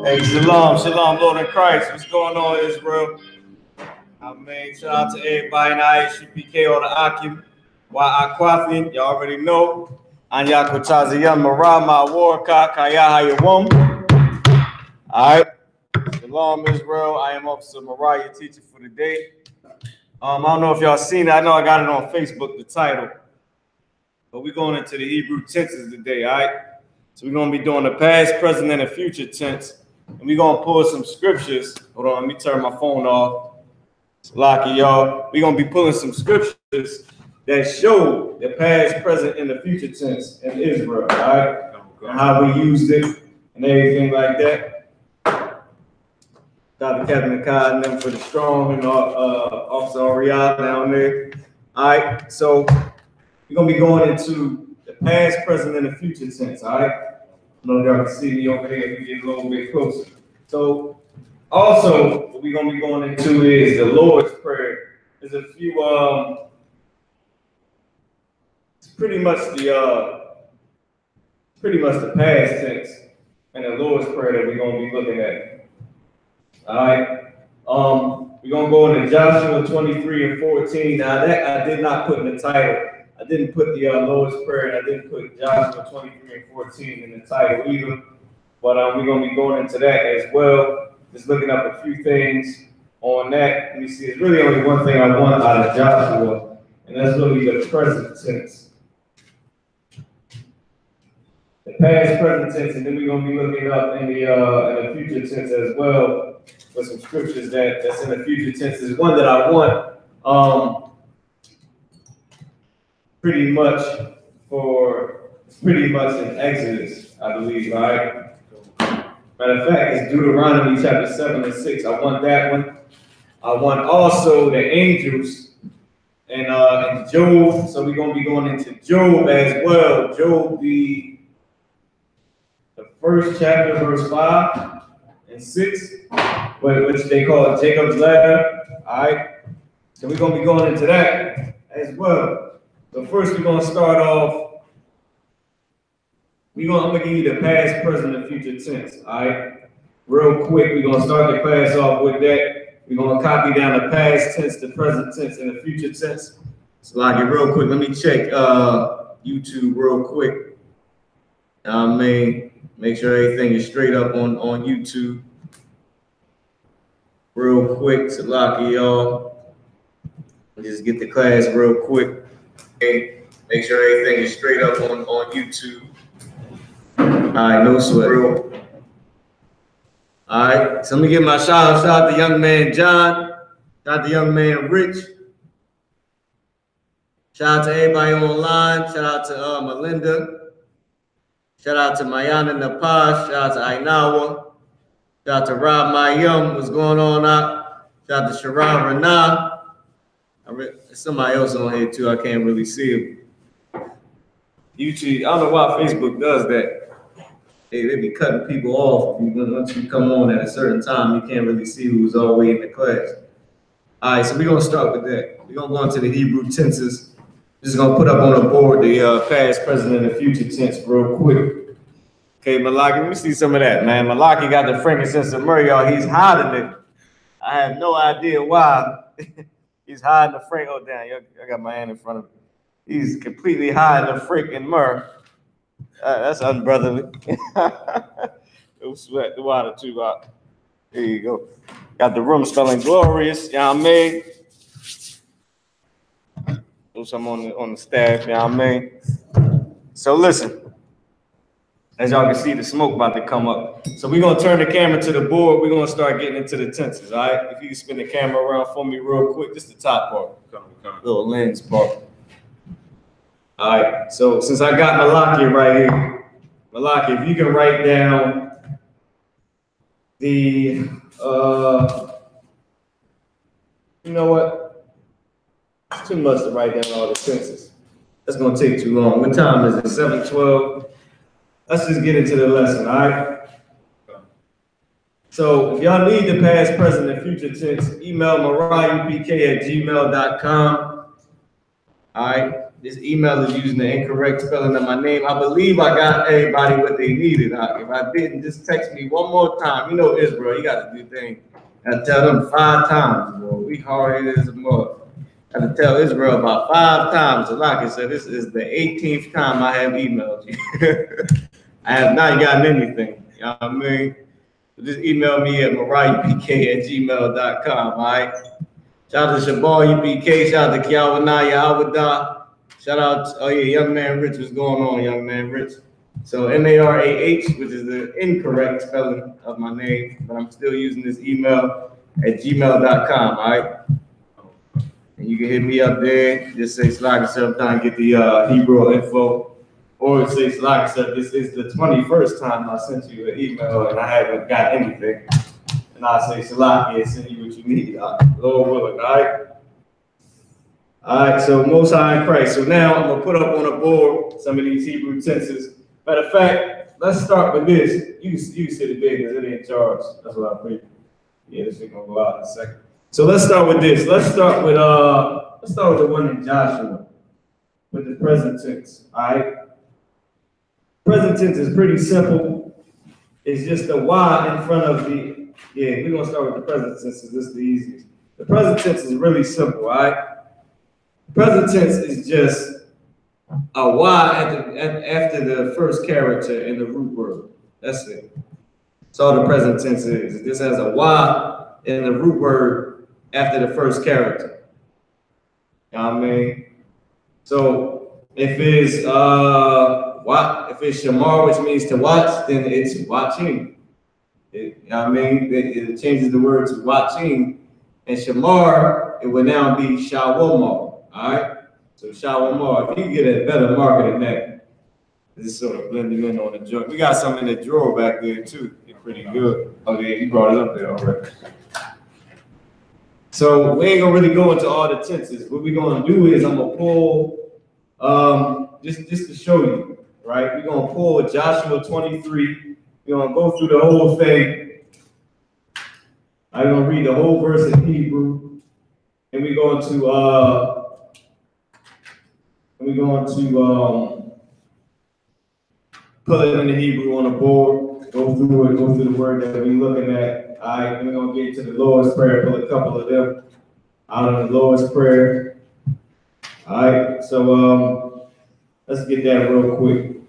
Hey, shalom, shalom, Lord in Christ. What's going on, Israel? I mean, shout out to everybody in I.S.U.P.K or the Akim. Y.I.Q.A.F.I.N. Y'all already know. Anya Kutaziyam Marama Warka Kaya Hayawom. All right. Shalom, Israel. I am Officer Mariah, teacher for the day. I don't know if y'all seen it. I know I got it on Facebook, the title. But we're going into the Hebrew tenses today, all right? So we're going to be doing the past, present, and the future tense. And we're going to pull some scriptures. Hold on, let me turn my phone off. It's lucky, y'all. We're going to be pulling some scriptures that show the past, present, and the future tense in Israel, all right? And how we used it and everything like that. Dr. Captain Kai and them for the strong and Officer Ariad down there. All right, so we're going to be going into the past, present, and the future tense, all right? I don't know if y'all can see me over there if we get a little bit closer. So, also, what we're going to be going into is the Lord's Prayer. There's a few, it's pretty much the past tense and the Lord's Prayer that we're going to be looking at. All right. We're going to go into Joshua 23 and 14. Now, that I did not put in the title. I didn't put the Lord's Prayer, and I didn't put Joshua 23 and 14 in the title either. But we're going to be going into that as well. Just looking up a few things on that. Let me see. There's really only one thing I want out of Joshua, and that's really the present tense. The past, present tense, and then we're going to be looking up in the future tense as well for some scriptures that's in the future tense. There's one that I want pretty much in Exodus, I believe, right? Matter of fact, it's Deuteronomy chapter 7 and 6. I want that one. I want also the angels and Job. So we're going to be going into Job as well. Job, the first chapter, verse 5 and 6, which they call Jacob's ladder. All right. So we're going to be going into that as well. So first, we're going to start off. I'm going to give you the past, present, and future tense. All right. Real quick, we're going to start the class off with that. We're going to copy down the past tense, the present tense, and the future tense. So like it real quick. Let me check YouTube real quick. Make sure everything is straight up on YouTube. Real quick, Salaki, y'all. Just get the class real quick. Okay. Make sure everything is straight up on YouTube. All right, no sweat. All right, so let me give my shout out to young man John, shout out to young man Rich. Shout out to everybody online. Shout out to Melinda. Shout out to Mayana Napash. Shout out to Ainawa. Shout out to Rob Mayum. What's going on out? Shout out to Sharab Rana. There's somebody else on here too. I can't really see him. YouTube, I don't know why Facebook does that. They be cutting people off. Once you come on at a certain time, you can't really see who's all the way in the class. All right, so we're going to start with that. We're going to go into the Hebrew tenses. Just going to put up on the board the past, present, and the future tense real quick. Okay, Malaki, let me see some of that, man. Malaki got the frankincense and myrrh, y'all. He's hiding it. I have no idea why. He's hiding the frank. Oh, damn, I got my hand in front of him. He's completely hiding the freaking myrrh. That's unbrotherly. Don't sweat the water too hot. There you go. Got the room smelling glorious. You know what I mean? Do something on the staff. You know what I mean? So listen. As y'all can see, the smoke about to come up. So we're going to turn the camera to the board. We're going to start getting into the tenses, all right? If you can spin the camera around for me real quick. Just the top part. Little lens part. All right, so since I got Malaki right here, Malaki, if you can write down the, you know what? It's too much to write down all the tenses. That's gonna take too long. What time is it? 7:12. Let's just get into the lesson, all right? So if y'all need the past, present, and future tense, email ISUP.k@gmail.com. All right. This email is using the incorrect spelling of my name. I believe I got everybody what they needed. If I didn't, just text me one more time. You know Israel, you got to do things. I tell them 5 times, bro. We hard-headed as a mother. I have to tell Israel about 5 times. So like I said, this is the 18th time I have emailed you. I have not gotten anything. You know what I mean? So just email me at mariahupk@gmail.com, all right? Shout out to Shabal UPK. Shout out to Kiawanaya Awada. Shout out to, oh yeah, young man Rich. What's going on, young man Rich? So MARAH, which is the incorrect spelling of my name, but I'm still using this email at gmail.com, all right? And you can hit me up there. Just say Slack yourself down, get the Hebrew info. Or say Slack yourself, this is the 21st time I sent you an email and I haven't got anything. And I'll say Slack and send you what you need. Lord willing, all right? All right, so Most High in Christ. So now I'm going to put up on the board some of these Hebrew tenses. Matter of fact, let's start with this. You sit it there because it ain't charged. That's what I figured. Yeah, this is going to go out in a second. So let's start with this. Let's start with the one in Joshua, with the present tense, all right? Present tense is pretty simple. It's just the Y in front of the, yeah, we're going to start with the present tense because this is the easiest. The present tense is really simple, all right? Present tense is just a Y after the first character in the root word. That's it. That's all the present tense is. It just has a Y in the root word after the first character. You know what I mean? So if it's shamar, which means to watch, then it's watching. You know what I mean? It changes the word to watching. And shamar, it would now be shawomar. All right, so Shalom. If you can get a better marker than that, this is sort of blending in on the joint. We got some in the drawer back there too. It's pretty good. Oh yeah, you brought it up there already. So we ain't gonna really go into all the tenses. What we're gonna do is I'm gonna pull, just to show you, right? We're gonna pull Joshua 23. We're gonna go through the whole thing. I'm gonna read the whole verse in Hebrew, and we're going to put it in the Hebrew on the board, go through the word that we're looking at. All right, and we're going to get to the Lord's Prayer, pull a couple of them out of the Lord's Prayer. All right, so let's get that real quick,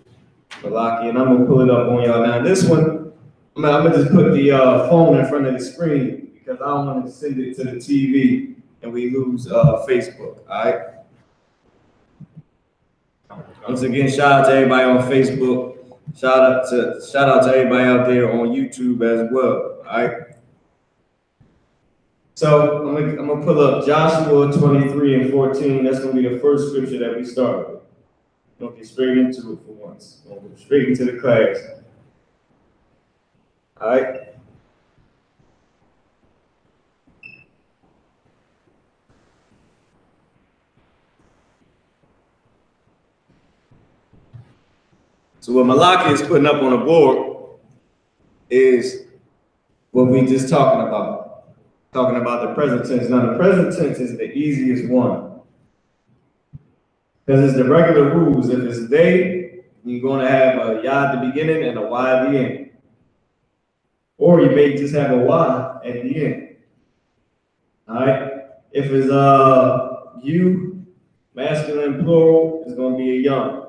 Malaki, and I'm going to pull it up on y'all now. This one, I'm going to just put the phone in front of the screen because I don't want to send it to the TV and we lose Facebook, all right? Once again, shout out to everybody on Facebook. Shout out to everybody out there on YouTube as well. All right. So I'm gonna pull up Joshua 23 and 14. That's gonna be the first scripture that we start with. We're gonna get straight into it for once. We're gonna go straight into the class. All right. So what Malaki is putting up on the board is what we just talking about the present tense. Now the present tense is the easiest one because it's the regular rules. If it's they, you're going to have a ya at the beginning and a y at the end, or you may just have a y at the end. All right. If it's you, masculine plural, it's going to be a young.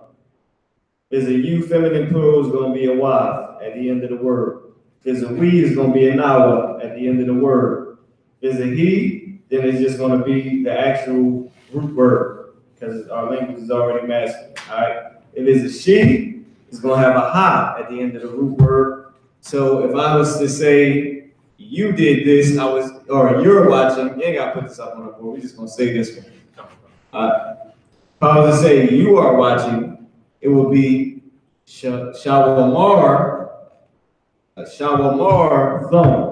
If it's a you, feminine plural, it's going to be a y at the end of the word. If it's a we, it's going to be a nawa at the end of the word. If it's a he, then it's just going to be the actual root word because our language is already masculine. All right. If it's a she, it's going to have a ha at the end of the root word. So if I was to say you did this, or you're watching, you ain't got to put this up on the board. We're just going to say this one. If I was to say you are watching, it will be shawamar thumb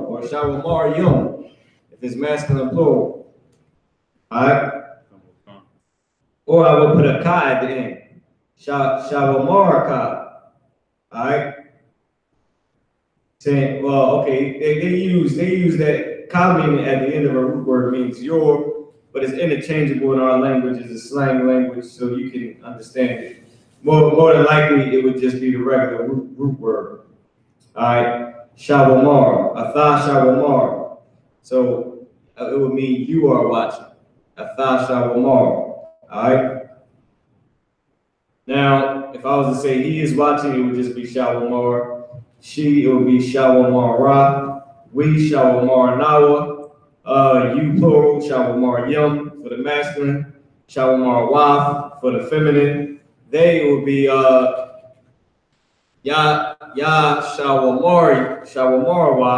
or shawamar yum if it's masculine plural. All right. Or I will put a ka at the end. Shawamar ka. All right. Saying, well, okay, they use that ka meaning at the end of a root word means your, but it's interchangeable in our language. It's a slang language, so you can understand it. More than likely, it would just be the regular root word. All right, shawamar, atha shawamar. So it would mean you are watching. Atha shawamar. All right. Now, if I was to say he is watching, it would just be shawamar. She, it would be shawamar ra. We, shawamar nawa. You plural, shawamar yum for the masculine. Shawamar wa for the feminine. They will be ya shawamar wa,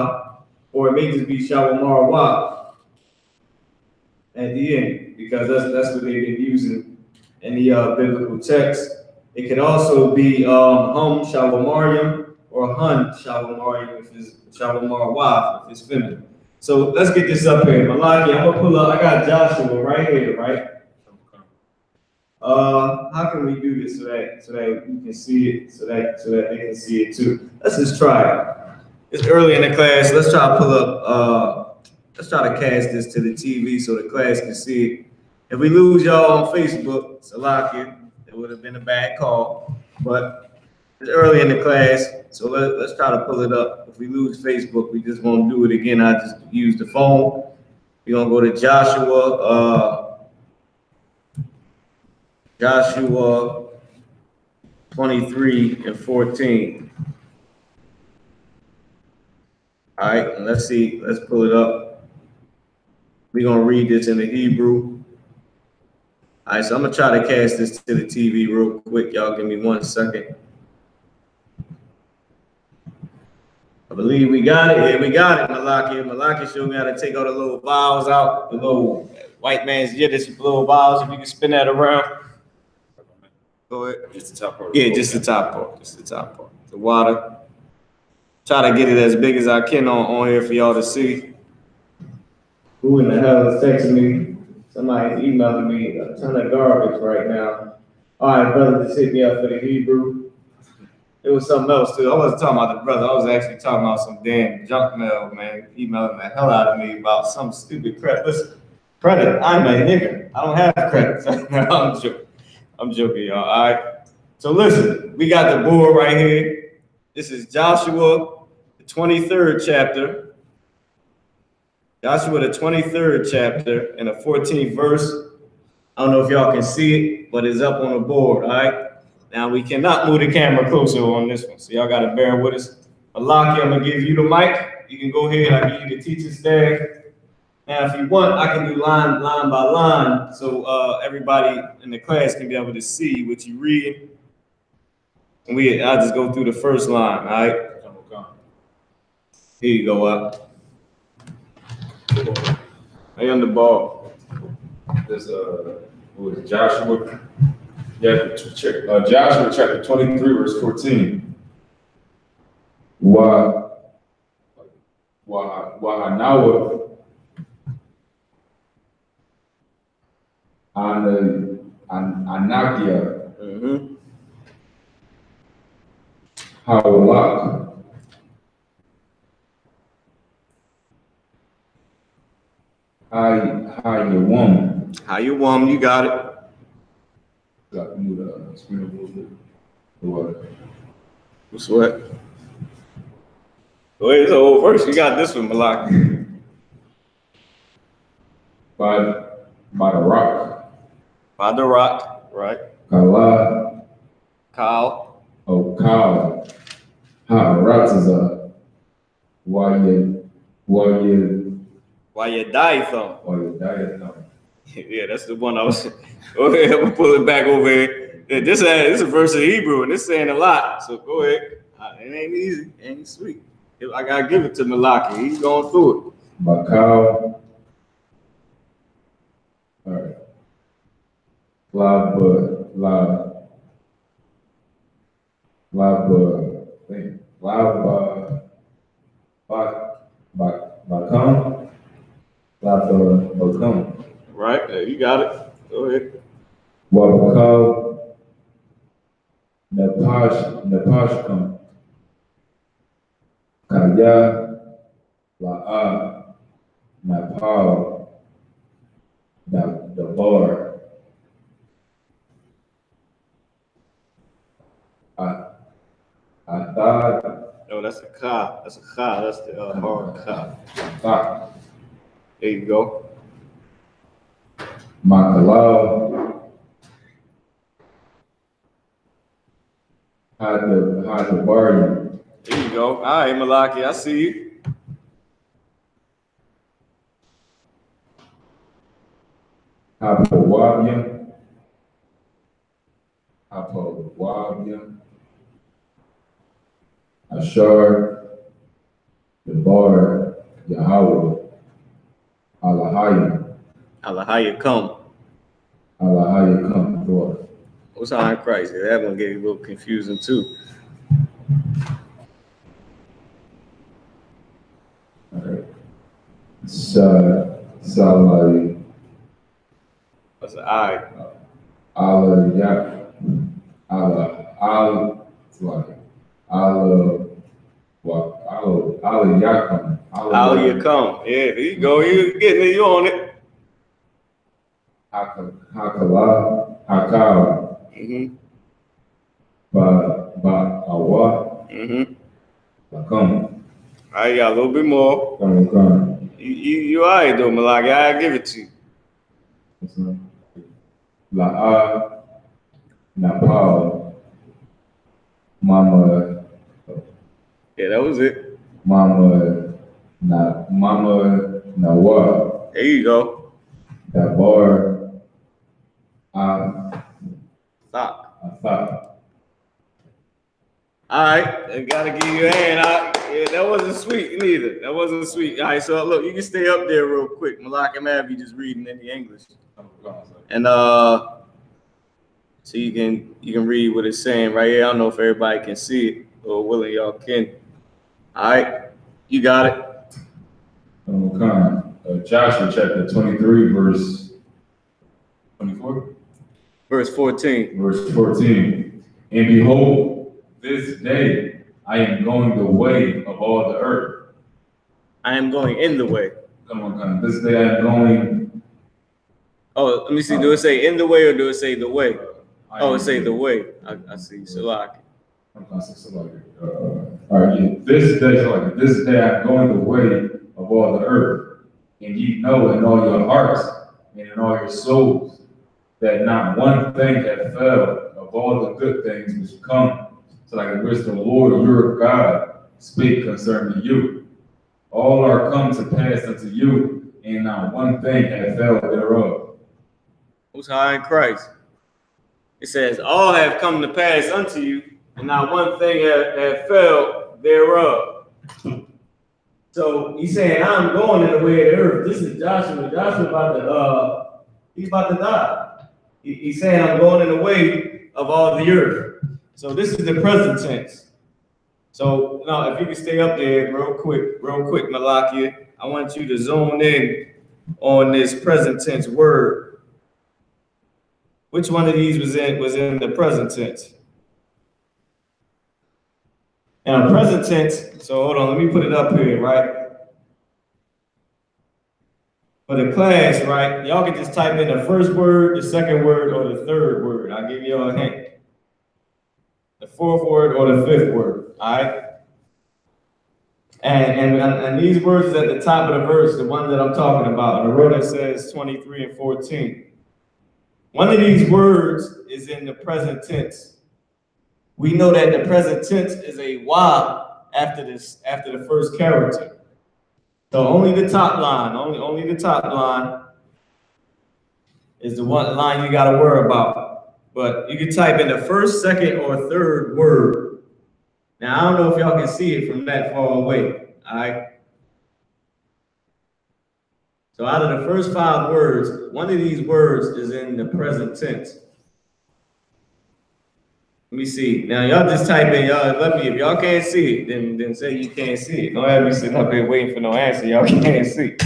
or it may just be shawamar wa at the end, because that's what they've been using in the biblical text. It could also be hum shawamaryam or hun shawamaryam if it's shawamar wa if it's feminine. So let's get this up here. Malaki, I'm gonna pull up. I got Joshua right here, right? How can we do this so that you can see it, so that they can see it too? Let's just try it. It's early in the class. Let's try to pull up. Let's try to cast this to the TV so the class can see it. If we lose y'all on Facebook, Salakia, it would have been a bad call. But it's early in the class, so let's try to pull it up. If we lose Facebook, we just won't do it again. I just use the phone. We're gonna go to Joshua 23 and 14. All right, and let's see. Let's pull it up. We're gonna read this in the Hebrew. All right, so I'm gonna try to cast this to the TV real quick. Y'all give me 1 second. I believe we got it. Yeah, we got it, Malaki. Malaki showed me how to take all the little vowels out, the little white man's Yiddish little vowels. If you can spin that around. Go ahead. Just the top part. Yeah, just the top part. Just the top part. The water. Try to get it as big as I can on here for y'all to see. Who in the hell is texting me? Somebody's emailing me a ton of garbage right now. All right, brother, just hit me up for the Hebrew. It was something else too. I wasn't talking about the brother. I was actually talking about some damn junk mail, man. Emailing the hell out of me about some stupid credit. Listen, credit. I'm a nigga. I don't have credit. I'm joking. I'm joking, y'all. All right. So listen, we got the board right here. This is Joshua, the 23rd chapter. Joshua, the 23rd chapter and the 14th verse. I don't know if y'all can see it, but it's up on the board, all right? Now, we cannot move the camera closer on this one, so y'all got to bear with us. Malaki, I'm going to give you the mic. You can go ahead. I'll give you the teaching staff. Now, if you want, I can do line by line, so everybody in the class can be able to see what you're reading. And I'll just go through the first line, all right? Here you go, up. I on the ball. This was Joshua. Yeah, check Joshua chapter 23, verse 14. Wahanawa Anakia Hawalak How you want? You got it. Got to move the screen a little bit. What's what? Go ahead, so first you got this one, Malak. By the rock. By the rock, right? Kala. Kyle. Oh, Kyle. Ratiza. Why you die from? Why you die from? Yeah, that's the one I was. Go ahead, I'm gonna pull it back over here. Yeah, this is a verse of Hebrew, and it's saying a lot. So go ahead. It ain't easy, ain't sweet. I gotta give it to Malaki. He's going through it. Macau. All right. Bacum. Right, you got it. Go ahead. Wabakal Napashkum Kaya La'a Napal Dabar I thought. No, that's a ka. That's a ka. That's the hard ka. There you go. Makalau had the bargain. There you go. All right, Malaki, I see you. Apowabia. Ashar, Debar, Yahweh, Alahaya come. Lord. What's on Christ? That one get a little confusing too. All right. Salai. What's an I? Yakam. Yeah, there you go. You getting it, you on it. Hakala, Hakal. Awa. Bakam. I got a little bit more. You all right though, Malaki. I give it to you. La'a Napal Mama. Yeah, that was it. Mama Nawa. There you go. Dabar Stop. All right, I gotta give you a hand. Yeah, that wasn't sweet neither. That wasn't sweet. All right, so look, you can stay up there real quick. Malak and Mav, you just reading in the English, and so you can read what it's saying right here. I don't know if everybody can see it or willing y'all can. All right, you got it. Joshua chapter 23, verse 24. Verse 14. Verse 14. And behold, this day I am going the way of all the earth. I am going in the way. Come on. This day I am going. Oh, let me see. Do it say in the way or do it say the way? It say the way. I see. Salaki. All right. This day I'm going the way of all the earth. And ye know in all your hearts and in all your souls that not one thing hath failed of all the good things which come to like which the Lord your God spake concerning you. All are come to pass unto you, and not one thing hath failed thereof. Who's high in Christ? It says, all have come to pass unto you, and not one thing have failed thereof. So he's saying, I'm going in the way of the earth. This is Joshua. Joshua he's about to die. He's saying, I'm going in the way of all the earth. So this is the present tense. So now, if you can stay up there real quick, Malakia, I want you to zone in on this present tense word. Which one of these was in the present tense? Now, present tense, so hold on, let me put it up here, right? For the class, right, y'all can just type in the first word, the second word, or the third word. I'll give y'all a hint. The fourth word or the fifth word, all right? And these words is at the top of the verse, the one that I'm talking about. The row that says 23 and 14. One of these words is in the present tense. We know that the present tense is a Y after the first character. So only the top line, only the top line is the one line you got to worry about. But you can type in the first, second, or third word. Now, I don't know if y'all can see it from that far away, all right? So out of the first 5 words, one of these words is in the present tense. Let me see. Now, y'all just type in, if y'all can't see it, then say you can't see it. Don't have me sitting up here waiting for no answer. Y'all can't see.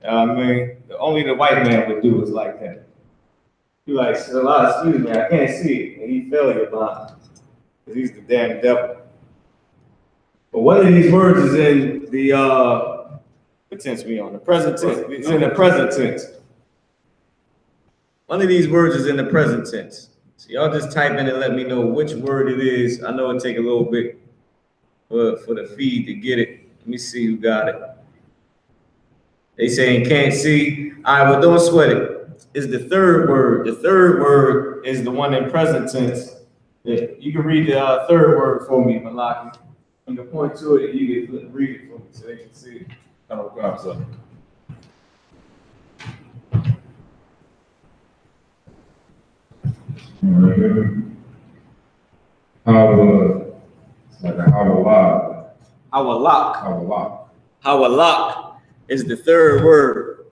I mean, only the white man would do it like that. He like, excuse me, I can't see it. And he failure blind. Because he's the damn devil. But one of these words is in the, what tense we on? The present tense. It's in the present tense. One of these words is in the present tense. So y'all just type in and let me know which word it is. I know it take a little bit for the feed to get it. Let me see who got it. They saying can't see. All right, well, don't sweat it. It's the third word. The third word is the one in present tense. You can read the third word for me, Malaki. You can point to it and you can read it for me so they can see it. Hawalak is the third word.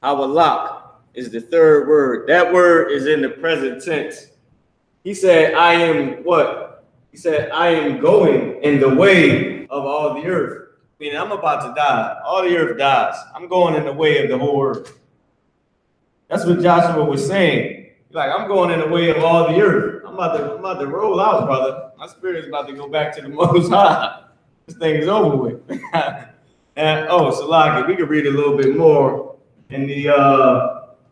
Hawalak is the third word. That word is in the present tense. He said, I am what? He said, I am going in the way of all the earth. Meaning I'm about to die. All the earth dies. I'm going in the way of the whole earth. That's what Joshua was saying. Like, I'm going in the way of all the earth. I'm about to roll out, brother. My spirit's about to go back to the Most High. This thing is over with. And Salaki, we can read a little bit more in the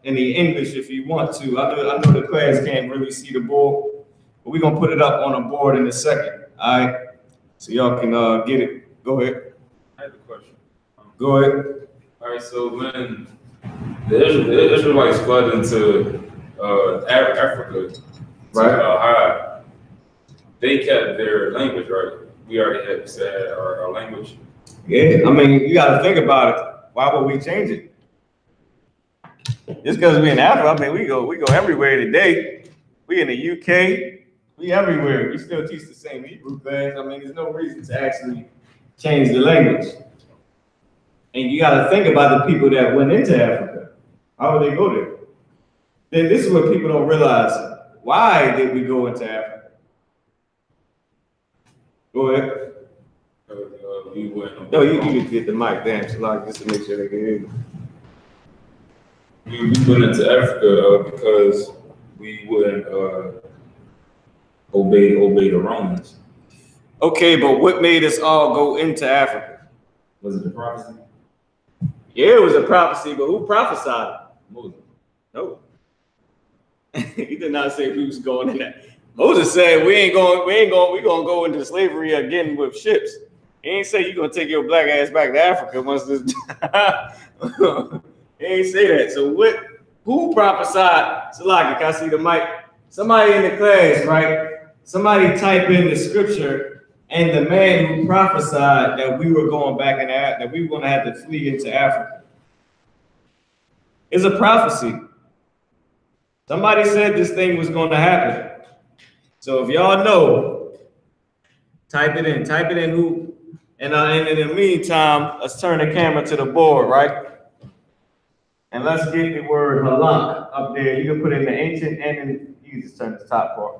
English if you want to. I know the class can't really see the board, but we're gonna put it up on a board in a second. All right, so y'all can get it. Go ahead. I have a question. Go ahead. All right, so when the Israelites fled into Africa, right? They kept their language, right? We already had said our language. Yeah, I mean, you got to think about it. Why would we change it? Just because we in Africa, I mean, we go everywhere today. We in the UK, we everywhere. We still teach the same Hebrew class. I mean, there's no reason to actually change the language. And you got to think about the people that went into Africa. How would they go there? Then this is what people don't realize. Why did we go into Africa? Go ahead. No, you can get the mic down, so just to make sure they can hear you. We went into Africa because we wouldn't obey the Romans. Okay, but what made us all go into Africa? Was it the prophecy? Yeah, it was a prophecy, but who prophesied? Moses. No. He did not say we was going in that. Moses said we gonna go into slavery again with ships. He ain't say you gonna take your black ass back to Africa once this. He ain't say that. So what? Who prophesied? Salaki, can I see the mic? Somebody in the class, right? Somebody type in the scripture, and the man who prophesied that we were going back in that we were gonna have to flee into Africa. It's a prophecy. Somebody said this thing was going to happen. So if y'all know, type it in. Type it in who. And in the meantime, let's turn the camera to the board, right? And let's get the word halak up there. You can put it in the ancient and in, you can just turn the top part.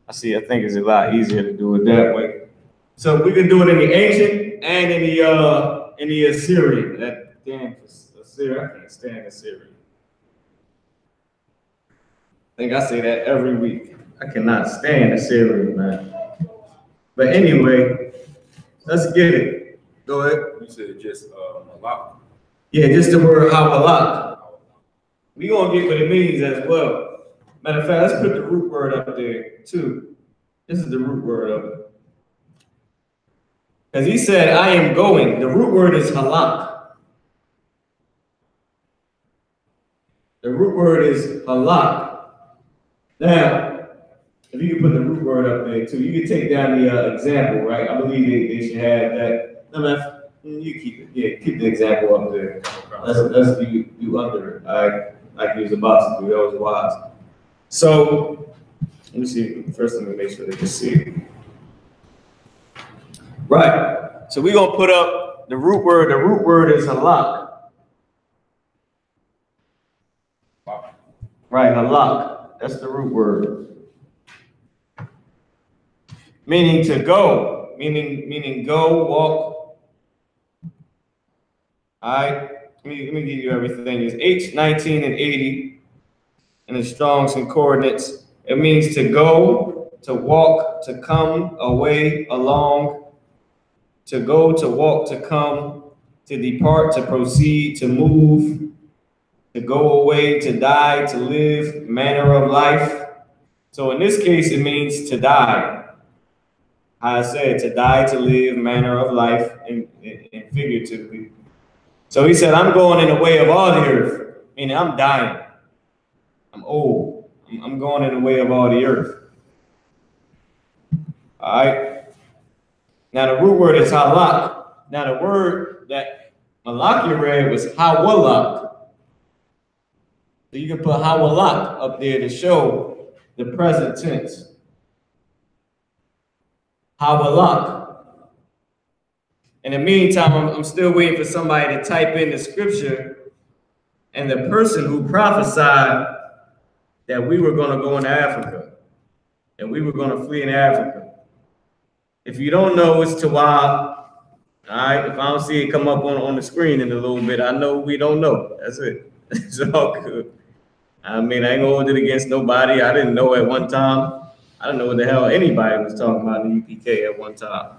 I think it's a lot easier to do it that way. So we can do it in the ancient and in the Assyrian. That damn Assyrian, I can't stand Assyrian. I think I say that every week. I cannot stand Assyrian, man. But anyway, let's get it. Go ahead. You said just halak. Yeah, just the word halak. We gonna get what it means as well. Matter of fact, let's put the root word up there too. This is the root word of it. Because he said, I am going. The root word is halak. The root word is halak. Now, if you can put the root word up there too, you can take down the example, right? I believe they should have that. No, man, you keep it. Yeah, keep the example up there. Let's do under it. Like he was about to do. That was wise. So, let me see. First, let me make sure they can see it. Right. So we're gonna put up the root word. The root word is halak. Right, halak. That's the root word. Meaning to go. Meaning go, walk. All right. Let me give you everything. It's H19 and 80 in the Strong's and coordinates. It means to go, to walk, to come, away, along, to go, to walk, to come, to depart, to proceed, to move, to go away, to die, to live, manner of life. So in this case, it means to die. How I said, to die, to live, manner of life, and figuratively. So he said, I'm going in the way of all the earth, meaning I'm dying. I'm old. I'm going in the way of all the earth. All right. Now the root word is halak. Now the word that Malachi read was hawalak. So you can put hawalak up there to show the present tense. Hawalak. In the meantime, I'm still waiting for somebody to type in the scripture and the person who prophesied that we were going to go into Africa and we were going to flee in Africa. If you don't know, it's Tawab. All right. If I don't see it come up on the screen in a little bit, I know we don't know. That's it. It's all good. I mean, I ain't gonna hold it against nobody. I didn't know at one time. I don't know what the hell anybody was talking about in the U.P.K. at one time.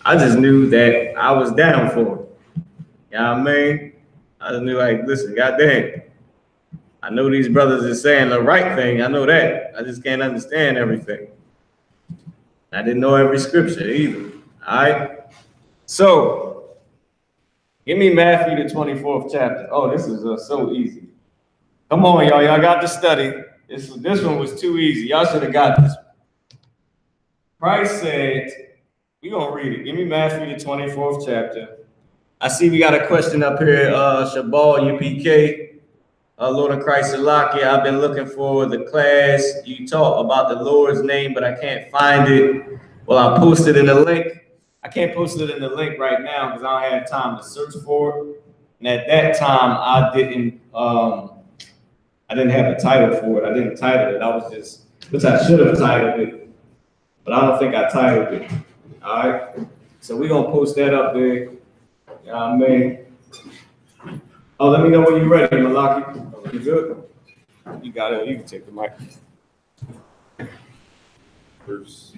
I just knew that I was down for it. You know what I mean? I just knew, like, listen, goddamn. I know these brothers are saying the right thing. I know that. I just can't understand everything. I didn't know every scripture either. All right? So, give me Matthew, the 24th chapter. Oh, this is so easy. Come on, y'all. Y'all got to study. This one was too easy. Y'all should have got this one. Christ said, we're going to read it. Give me Matthew, the 24th chapter. I see we got a question up here. Shabal, U.P.K. Lord of Christ, Salaki. I've been looking for the class. You taught about the Lord's name, but I can't find it. Well, I'll post it in the link. I can't post it in the link right now because I don't have time to search for it. And at that time, I didn't have a title for it. I didn't title it. I was just, which I should have titled it, but I don't think I titled it. All right. So we're going to post that up there. You know what I mean? Oh, let me know when you're ready, Malaki. You good? You got it. You can take the mic. Verse.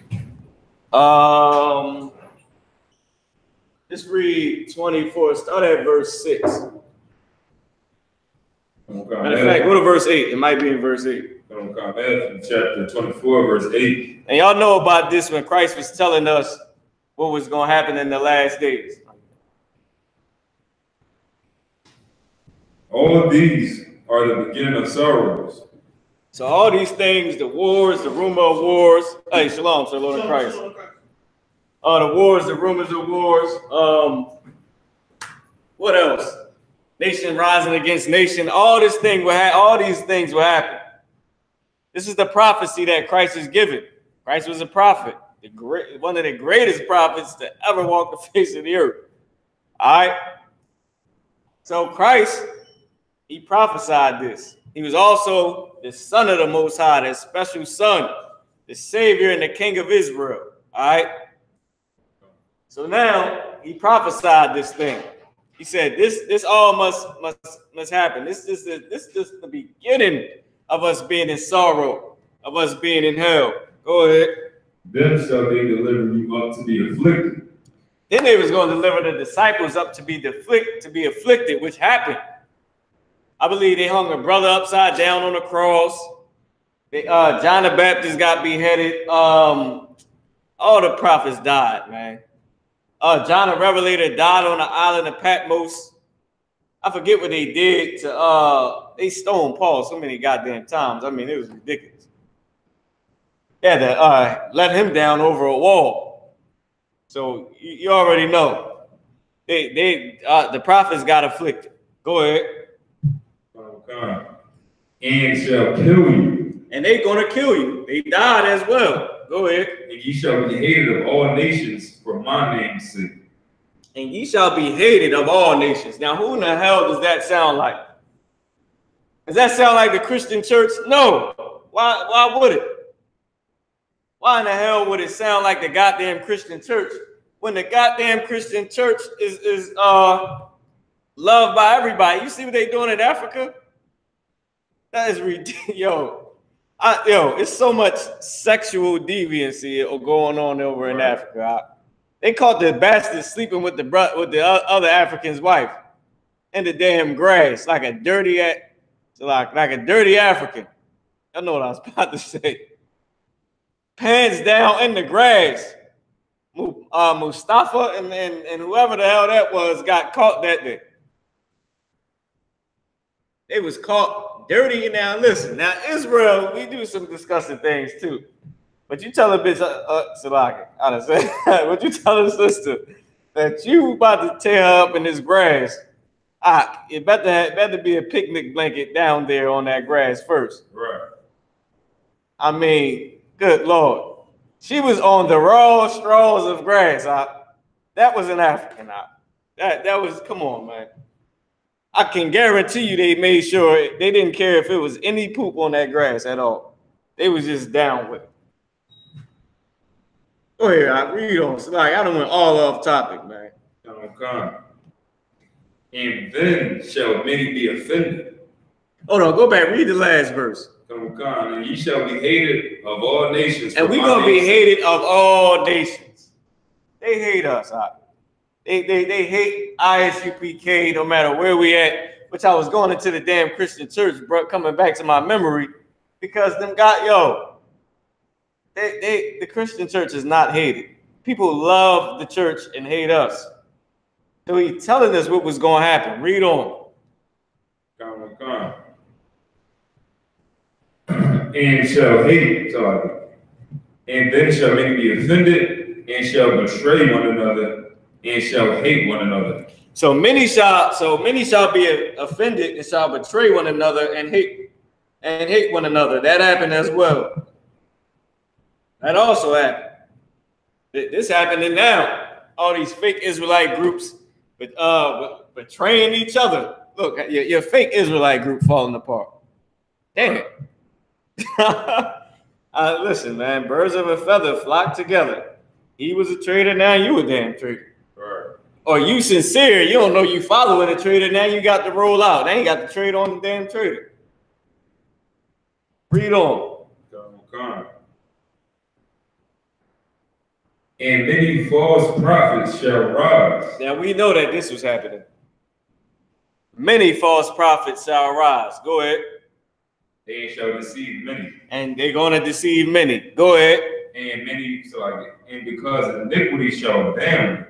Just read 24. Start at verse 6. Matter of fact, go to verse 8. It might be in verse 8. Chapter 24, verse 8. And y'all know about this when Christ was telling us what was going to happen in the last days. All of these are the beginning of sorrows. So all these things, the wars, the rumor of wars. Hey, shalom, sir, Lord of Christ. The wars, the rumors of wars. What else? Nation rising against nation. All these things will happen. This is the prophecy that Christ is giving. Christ was a prophet, one of the greatest prophets to ever walk the face of the earth. All right. So Christ, he prophesied this. He was also the Son of the Most High, the special Son, the Savior and the King of Israel. All right. So now he prophesied this thing. He said, "This all must happen. This is the beginning of us being in sorrow, of us being in hell." Go ahead. Then shall they deliver you up to be afflicted. Then they was going to deliver the disciples up to be afflicted, which happened. I believe they hung a brother upside down on the cross. John the Baptist got beheaded. All the prophets died, man. John the Revelator died on the island of Patmos. I forget what they did to they stoned Paul so many goddamn times. I mean, it was ridiculous. They had to let him down over a wall. So you already know. The prophets got afflicted. Go ahead. And shall kill you. And they gonna kill you. They died as well. Go ahead. And ye shall be hated of all nations for my name's sake. And ye shall be hated of all nations. Now, who in the hell does that sound like? Does that sound like the Christian church? No. Why would it? Why in the hell would it sound like the goddamn Christian church when the goddamn Christian church is loved by everybody? You see what they doing in Africa? That is ridiculous. It's so much sexual deviancy going on over in Africa. They caught the bastard sleeping with the other African's wife in the damn grass, like a dirty African. I know what I was about to say. Pants down in the grass. Mustafa and whoever the hell that was got caught that day. They was caught dirty. Now listen, now Israel, we do some disgusting things too. But you tell a bitch, Salaki, I say, but you tell a sister that you about to tear her up in this grass. It better be a picnic blanket down there on that grass first. Right. I mean, good Lord. She was on the raw straws of grass. That was an African. That was, come on, man. I can guarantee you they made sure they didn't care if it was any poop on that grass at all. They was just down with it. Go ahead, I read on. So like I don't went all off topic, man. Okay. And then shall many be offended. Hold on, go back, read the last verse. And ye shall be hated of all nations. And we're gonna be hated of all nations. They hate us. They hate I.S.U.P.K. no matter where we at. Which I was going into the damn Christian church, bro, coming back to my memory, because them the Christian church is not hated. People love the church and hate us. So he's telling us what was going to happen. Read on. And shall hate, and then shall many be offended, and shall betray one another, and shall hate one another. So many shall be offended and shall betray one another and hate one another. That happened as well. That also happened. This happening now. All these fake Israelite groups betraying each other. Look, your fake Israelite group falling apart. Damn. Listen, man, birds of a feather flock together. He was a traitor, now you a damn traitor. Right. Or you sincere, you don't know you following a traitor, now you got to roll out. They ain't got the trade on the damn traitor. Read on. And many false prophets shall rise. Now we know that this was happening. Many false prophets shall rise. Go ahead. They shall deceive many. And they're going to deceive many. Go ahead. And many, so like, and because iniquity shall abound,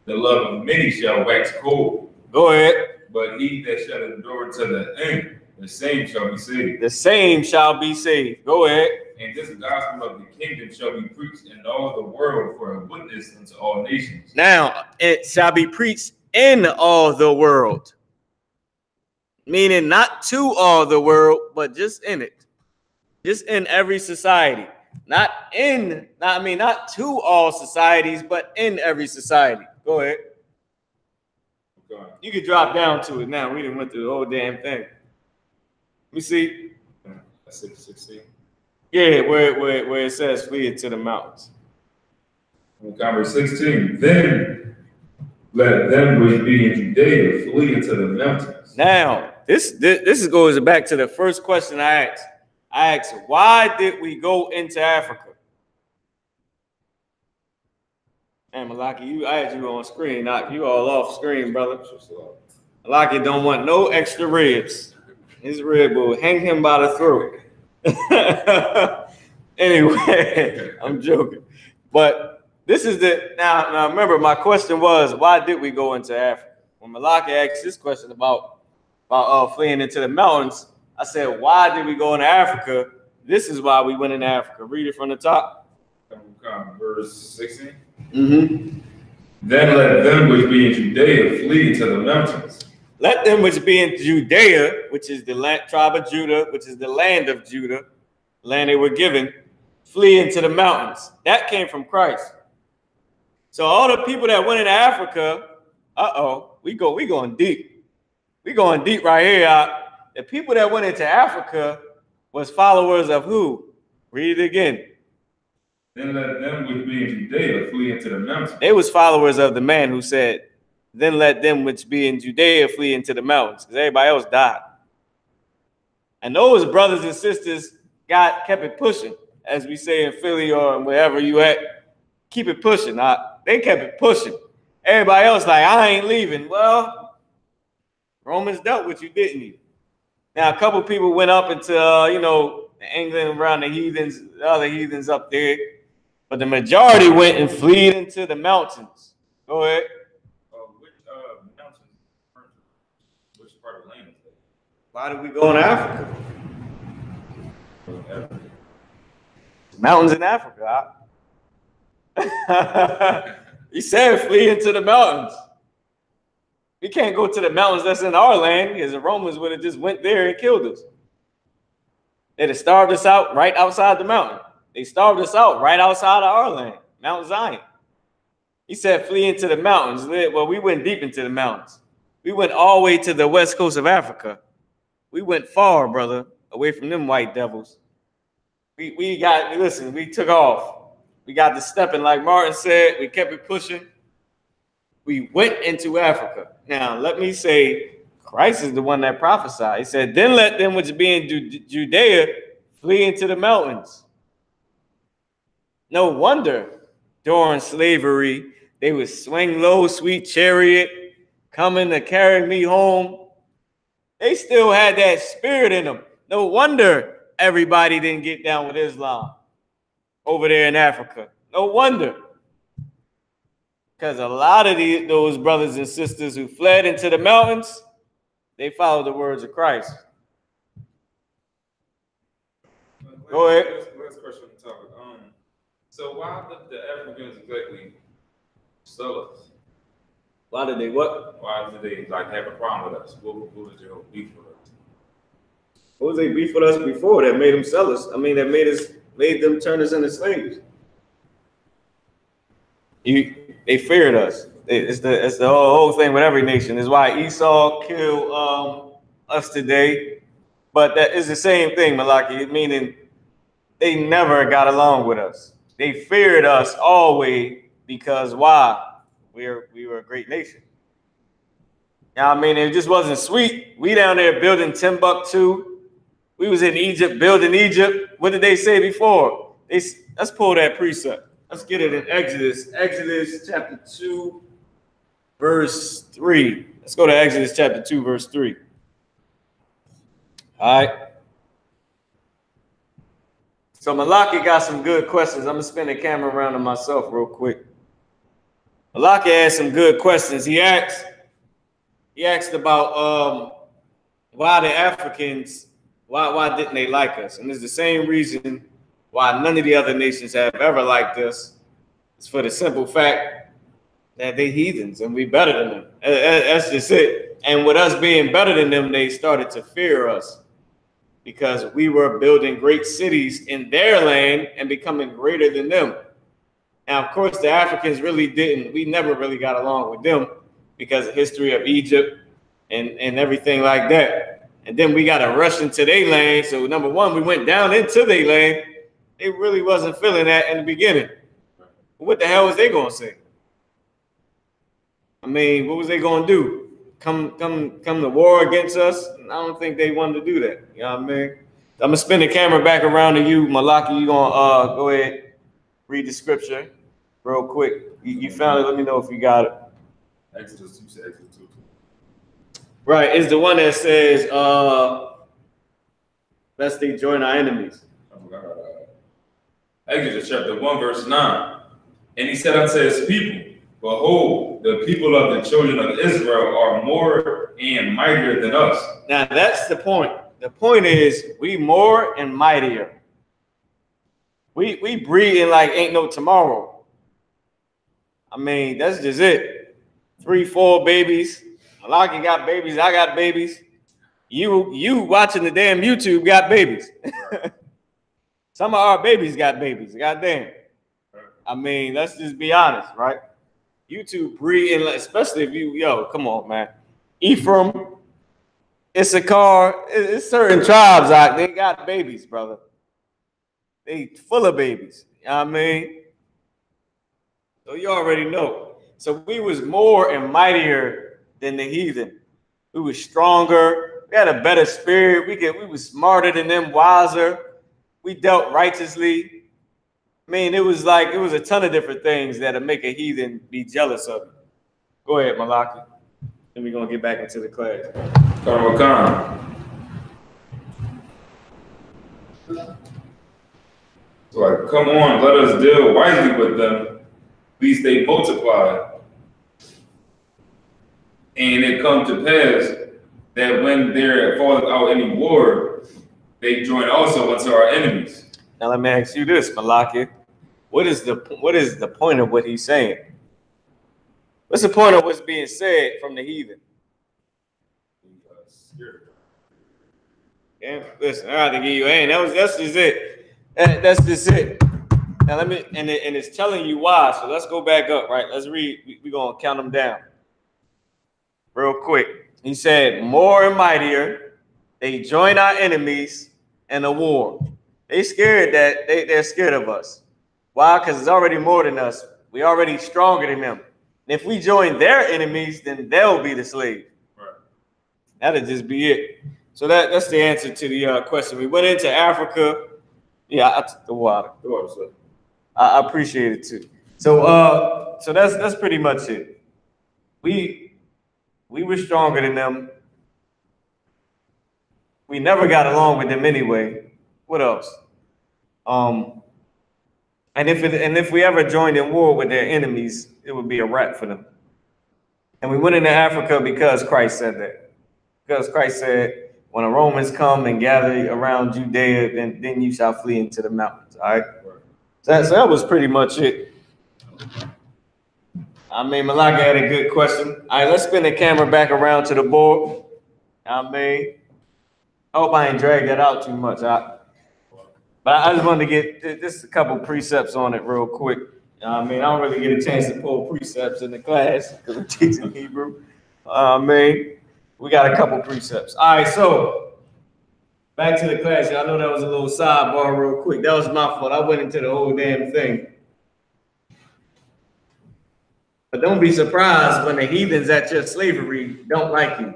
the love of many shall wax cold. Go ahead. But he that shall endure to the end, the same shall be saved. The same shall be saved. Go ahead. And this gospel of the kingdom shall be preached in all the world for a witness unto all nations. Now, it shall be preached in all the world. Meaning not to all the world, but just in it. Just in every society. Not to all societies, but in every society. Go ahead. You could drop down to it now. We didn't went through the whole damn thing. Let me see. That's 16. Yeah, where it says flee into the mountains. Verse 16. Then let them which be in Judea flee into the mountains. Now, this goes back to the first question I asked. I asked, why did we go into Africa? And Malaki, I had you on screen. Not you all off screen, brother. Malaki don't want no extra ribs. His rib will hang him by the throat. Anyway, I'm joking. But this is now remember, my question was, why did we go into Africa? When Malaki asked this question about fleeing into the mountains, I said, why did we go into Africa? This is why we went into Africa. Read it from the top. Verse 16. Mm-hmm. Then let them which be in Judea flee into the mountains. Let them which be in Judea, which is the tribe of Judah, which is the land of Judah, land they were given, flee into the mountains. That came from Christ. So all the people that went into Africa, we going deep. We going deep right here. The people that went into Africa was followers of who? Read it again. Then let them which be in Judea flee into the mountains. They was followers of the man who said, then let them which be in Judea flee into the mountains, because everybody else died. And those brothers and sisters kept it pushing, as we say in Philly or wherever you at. Keep it pushing. They kept it pushing. Everybody else like, I ain't leaving. Well, Romans dealt with you, didn't he? Now, a couple people went up into, England around the other heathens up there. But the majority went and fled into the mountains. Go ahead. Which mountains? Which part of the land is that? Why did we go in Africa? Mountains in Africa. He said flee into the mountains. We can't go to the mountains that's in our land, because the Romans would have just went there and killed us. They'd have starved us out right outside the mountain. They starved us out right outside of our land, Mount Zion. He said, flee into the mountains. Well, we went deep into the mountains. We went all the way to the west coast of Africa. We went far, brother, away from them white devils. We took off. We got to stepping, like Martin said. We kept it pushing. We went into Africa. Now, let me say, Christ is the one that prophesied. He said, then let them which be in Judea flee into the mountains. No wonder during slavery, they would swing low, sweet chariot, coming to carry me home. They still had that spirit in them. No wonder everybody didn't get down with Islam over there in Africa. No wonder. Because a lot of those brothers and sisters who fled into the mountains, they followed the words of Christ. Go ahead. Last question on the topic. So why did the Africans exactly sell us? Why did they what? Why did they have a problem with us? What was their whole beef with us? What was their beef with us before that made them sell us? I mean, that made them turn us into slaves. They feared us. It's the whole thing with every nation. It's why Esau killed us today. But that is the same thing, Malaki, meaning they never got along with us. They feared us always because why? We were a great nation. Now, I mean, it just wasn't sweet. We down there building Timbuktu. We was in Egypt, building Egypt. What did they say before? Let's pull that precept. Let's get it in Exodus. Exodus chapter 2, verse 3. Let's go to Exodus chapter 2, verse 3. All right. So Malaki got some good questions. I'm gonna spin the camera around to myself real quick. Malaki asked some good questions. He asked about why the Africans, why didn't they like us? And it's the same reason why none of the other nations have ever liked us. It's for the simple fact that they heathens and we better than them. That's just it. And with us being better than them, they started to fear us because we were building great cities in their land and becoming greater than them. Now, of course, the Africans really didn't. We never really got along with them because of the history of Egypt and everything like that. And then we got to rush into their land. So number one, we went down into their land. They really wasn't feeling that in the beginning. What the hell was they going to say? I mean, what was they going to do? Come to war against us? I don't think they wanted to do that. You know what I mean? I'm going to spin the camera back around to you, Malaki. You going to go ahead, read the scripture real quick. You found it. Let me know if you got it. Exodus 2 says Exodus 2. Right. It's the one that says, lest they join our enemies. I forgot about that. Exodus chapter 1, verse 9. And he said unto his people, behold, the people of the children of Israel are more and mightier than us. Now, that's the point. The point is, we more and mightier. We breeding like ain't no tomorrow. I mean, that's just it. 3, 4 babies. Malaki got babies. I got babies. You watching the damn YouTube got babies. Some of our babies got babies. Goddamn. I mean, let's just be honest, right? YouTube breeding, especially if come on, man. Ephraim, Issachar, it's certain tribes out. They got babies, brother. They full of babies. You know what I mean? So you already know. So we was more and mightier than the heathen. We was stronger. We had a better spirit. We was smarter than them, wiser. We dealt righteously. I mean, it was a ton of different things that'll make a heathen be jealous of you. Go ahead, Malaki. Then we're gonna get back into the class. So like, come on, let us deal wisely with them, lest they multiply. And it come to pass that when there falleth out any war, they join also unto our enemies. Now let me ask you this, Malaki. What is the point of what he's saying? What's the point of what's being said from the heathen? Yeah, listen, I have to give you that's just it. That's just it. Now let me and it's telling you why. So let's go back up, right? Let's read. We're gonna count them down real quick. He said, more and mightier, they join our enemies in a war. They scared that they're scared of us. Why? Because it's already more than us. We already stronger than them. And if we join their enemies, then they'll be the slave. Right. That'll just be it. So that's the answer to the question. We went into Africa. Yeah, I took the water. The water, sir. I appreciate it too. So that's pretty much it. We were stronger than them. We never got along with them anyway. What else? And if we ever joined in war with their enemies, it would be a wrap for them. And we went into Africa because Christ said that. Because Christ said, when the Romans come and gather around Judea, then you shall flee into the mountains. All right. So that was pretty much it. I mean, Malaki had a good question. All right, let's spin the camera back around to the board. I hope I ain't dragged that out too much. But I just wanted to get just a couple precepts on it real quick. I don't really get a chance to pull precepts in the class because I'm teaching Hebrew. We got a couple precepts. All right, so back to the class. Y'all know that was a little sidebar real quick. That was my fault. I went into the whole damn thing. But don't be surprised when the heathens at your slavery don't like you.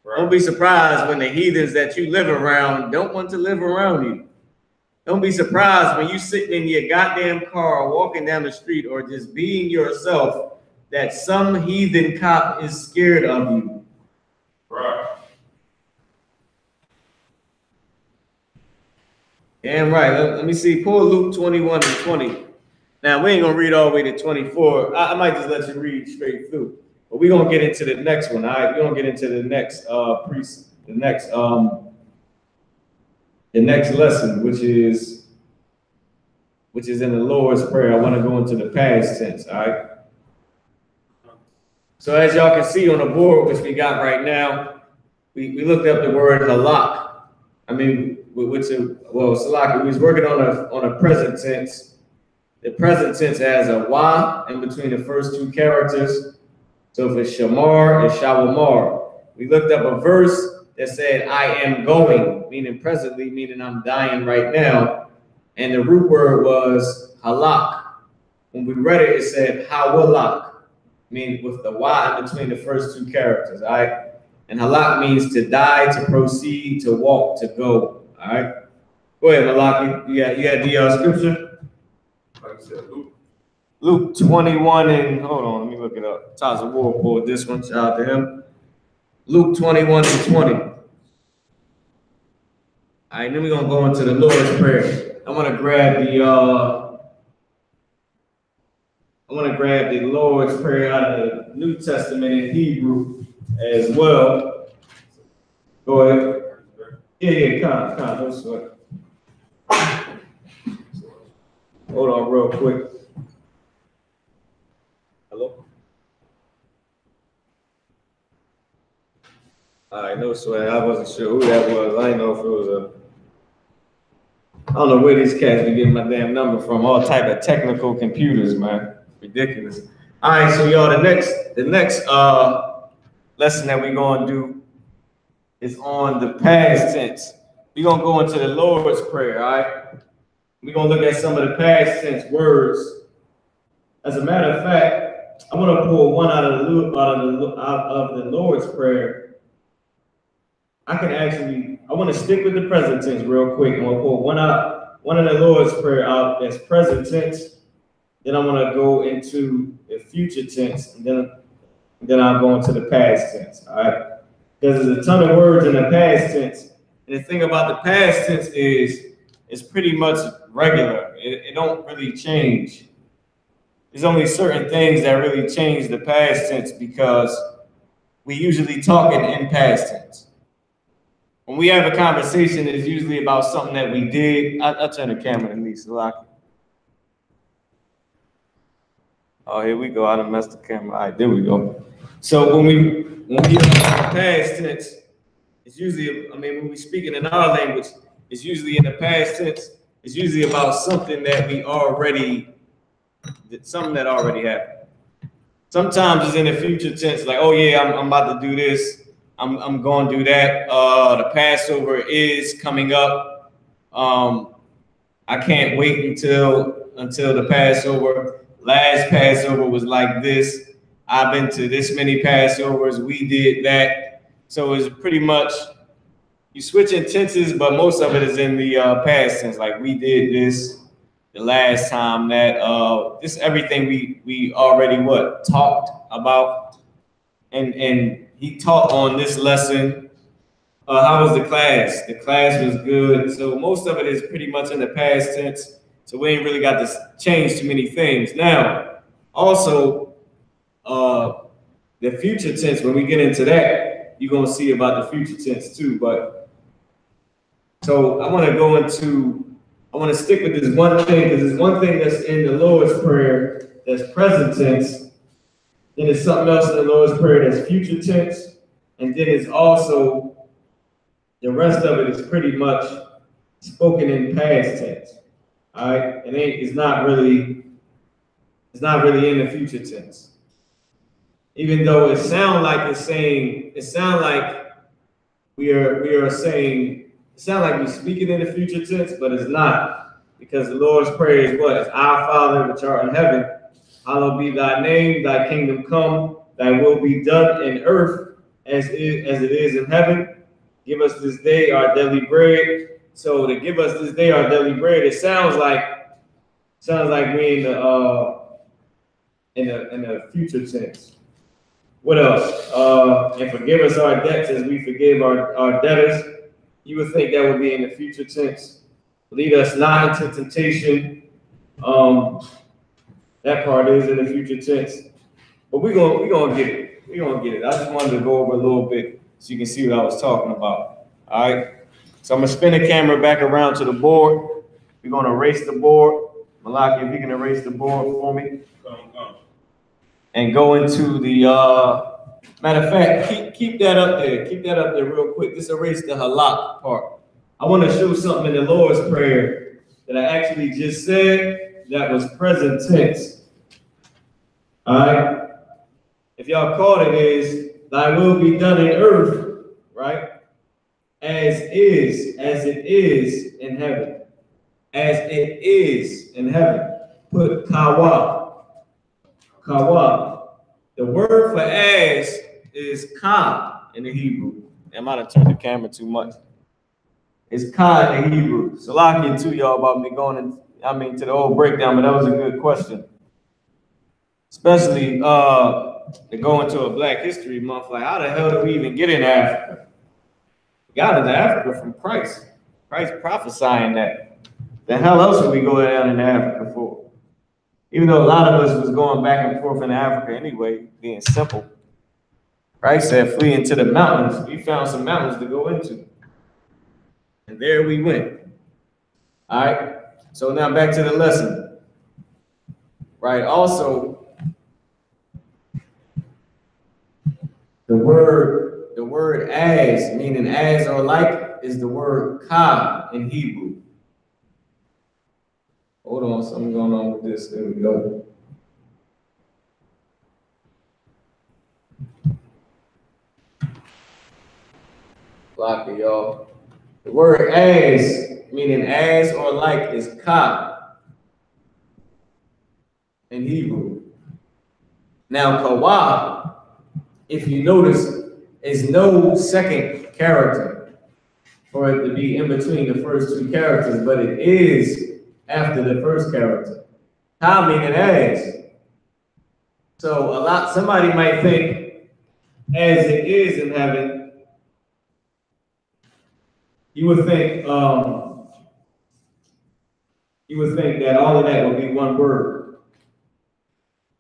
Right. Don't be surprised when the heathens that you live around don't want to live around you. Don't be surprised when you sitting in your goddamn car, walking down the street, or just being yourself, that some heathen cop is scared of you. Right. Damn right. Let me see. Pull Luke 21 and 20. Now, we ain't going to read all the way to 24. I might just let you read straight through. But we're going to get into the next one, all right? We're going to get into the next the next lesson, which is in the Lord's Prayer. I want to go into the past tense, all right? So as y'all can see on the board, which we got right now, we looked up the word halak. I mean, salak, we was working on a present tense. The present tense has a wa in between the first two characters. So if it's shamar, it's shawamar. We looked up a verse that said, I am going, meaning presently, meaning I'm dying right now. And the root word was halak. When we read it, it said hawalak, meaning with the Y in between the first two characters, all right? And halak means to die, to proceed, to walk, to go, all right? Go ahead, Malaki. You got the scripture? Like I said, Luke 21 and, hold on, let me look it up. Taza Ward pulled this one, shout out to him. Luke 21 and 20. All right, then we're going to go into the Lord's Prayer. I want to grab the Lord's Prayer out of the New Testament in Hebrew as well. Go ahead. Yeah, come, no sweat. Hold on real quick. Hello? All right, no sweat. I wasn't sure who that was. I didn't know if it was I don't know where these cats be getting my damn number from. All type of technical computers, man. Ridiculous. All right, so y'all, the next lesson that we're gonna do is on the past tense. We're gonna go into the Lord's Prayer, all right? We're gonna look at some of the past tense words. As a matter of fact, I want to pull one out of the Lord's Prayer. I want to stick with the present tense real quick. I'm gonna pull one of the Lord's Prayer out that's present tense. Then I'm gonna go into the future tense, and then I'll go into the past tense. All right, because there's a ton of words in the past tense, and the thing about the past tense is it's pretty much regular. It don't really change. There's only certain things that really change the past tense because we usually talking in past tense. When we have a conversation, it's usually about something that we did. I'll turn the camera to me, so oh, here we go. I done messed the camera. All right, there we go. So when we use the past tense, it's usually, when we speaking in our language, it's usually in the past tense. It's usually about something that that already happened. Sometimes it's in the future tense, like, oh yeah, I'm about to do this. I'm going to do that. The Passover is coming up. I can't wait until the Passover. Last Passover was like this. I've been to this many Passovers. We did that. So it's pretty much you switching tenses, but most of it is in the past tense. Like we did this the last time that this everything we already talked about, and he taught on this lesson. How was the class? The class was good. So most of it is pretty much in the past tense. So we ain't really got to change too many things. Now, also, the future tense, when we get into that, you're going to see about the future tense too. But so I want to stick with this one thing, because there's one thing that's in the Lord's Prayer that's present tense. Then there's something else in the Lord's Prayer that's future tense. And then it's also, the rest of it is pretty much spoken in past tense. All right, it's not really in the future tense. Even though it sounds like we're speaking in the future tense, but it's not, because the Lord's Prayer is what? It's our Father which art in heaven, hallowed be thy name, thy kingdom come, thy will be done in earth as it is in heaven. Give us this day our daily bread. So to give us this day our daily bread, it sounds like we in the future tense. What else? And forgive us our debts as we forgive our debtors. You would think that would be in the future tense. Lead us not into temptation. That part is in the future tense. But we're gonna get it. We're gonna get it. I just wanted to go over a little bit so you can see what I was talking about. All right. So I'm gonna spin the camera back around to the board. We're gonna erase the board. Malaki, if you can erase the board for me. And go into the matter of fact, keep that up there. Keep that up there real quick. Just erase the halak part. I want to show something in the Lord's Prayer that I actually just said that was present tense. All right. If y'all caught it, is thy will be done in earth, right? As it is in heaven. As it is in heaven. Put kawa. Kawa. The word for as is ka in the Hebrew. I might have turned the camera too much. It's ka in the Hebrew. So lucky too, y'all, about me going to the old breakdown, but that was a good question. Especially to go into a Black History Month, like how the hell did we even get in Africa? We got into Africa from Christ. Christ prophesying that. The hell else would we go down into Africa for? Even though a lot of us was going back and forth in Africa anyway, being simple. Christ said, flee into the mountains. We found some mountains to go into. And there we went. All right. So now back to the lesson. Right. Also, the word as, meaning as or like, is the word ka in Hebrew. Hold on, something going on with this. There we go. Block it, y'all. The word as, meaning as or like, is ka in Hebrew. Now, kawa, if you notice, is no second character for it to be in between the first two characters, but it is after the first character. Ka meaning as. So somebody might think, as it is in heaven, you would think that all of that would be one word.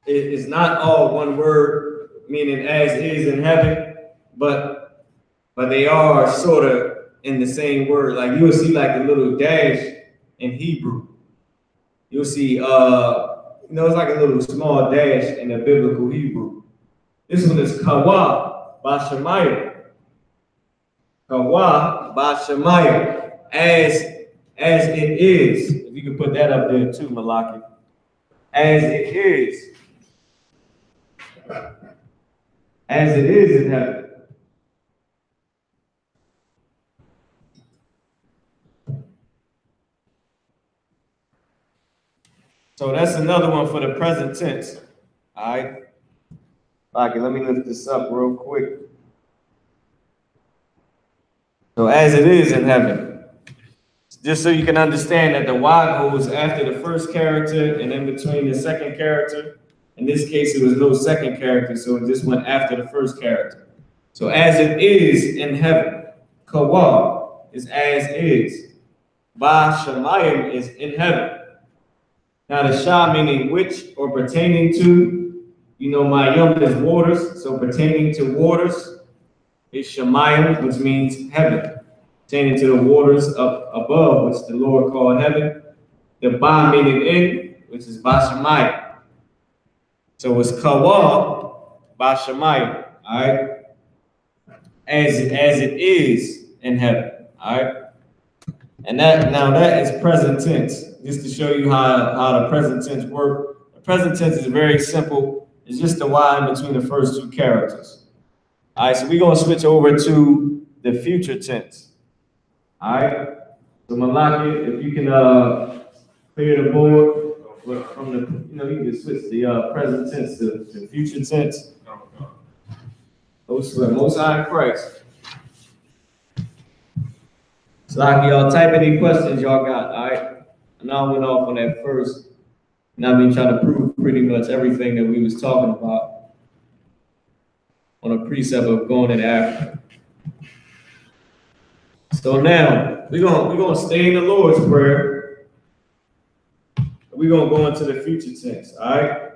It is not all one word, meaning as is in heaven, but they are sort of in the same word. Like you will see like a little dash in Hebrew. You'll see it's like a little small dash in the biblical Hebrew. This one is kawa bashamayim. Kawa bashamayim. As it is. If you can put that up there too, Malaki. As it is. As it is in heaven. So that's another one for the present tense. All right. Okay, let me lift this up real quick. So as it is in heaven. Just so you can understand that the Y goes after the first character and in between the second character. In this case, it was no second character, so it just went after the first character. So as it is in heaven. Kawa is as is. Ba Shemayim is in heaven. Now the Shah meaning which or pertaining to, Mayim is waters, so pertaining to waters is Shemayim, which means heaven. Pertaining to the waters up above, which the Lord called heaven. The Ba meaning in, which is Ba Shemayim. So it's Kawa Ba Shemayim, all right? As it is in heaven, all right? And that is present tense, just to show you how the present tense works. The present tense is very simple. It's just the Y in between the first two characters. All right, so we're going to switch over to the future tense. All right, so Malaki, if you can clear the board from the, you can switch the present tense to future tense. Most High in Christ. So like y'all type any questions y'all got, all right? I know I went off on that first, and I've been trying to prove pretty much everything that we was talking about on a precept of going into Africa. So now we're gonna stay in the Lord's Prayer. We're gonna go into the future tense. All right.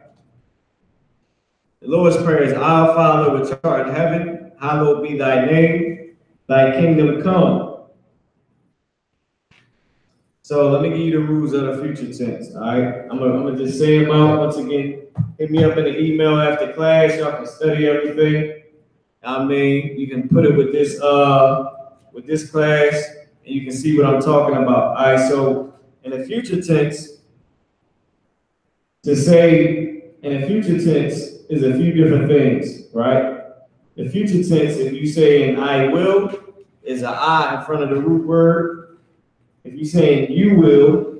The Lord's Prayer is, Our Father which art in heaven, hallowed be thy name, thy kingdom come. So let me give you the rules of the future tense. All right. I'm gonna just say them out once again. Hit me up in the email after class. Y'all can study everything. I mean, you can put it with this class, and you can see what I'm talking about. All right, so in the future tense, to say in the future tense is a few different things, right? The future tense, if you say in I will, is an I in front of the root word. If you say in you will,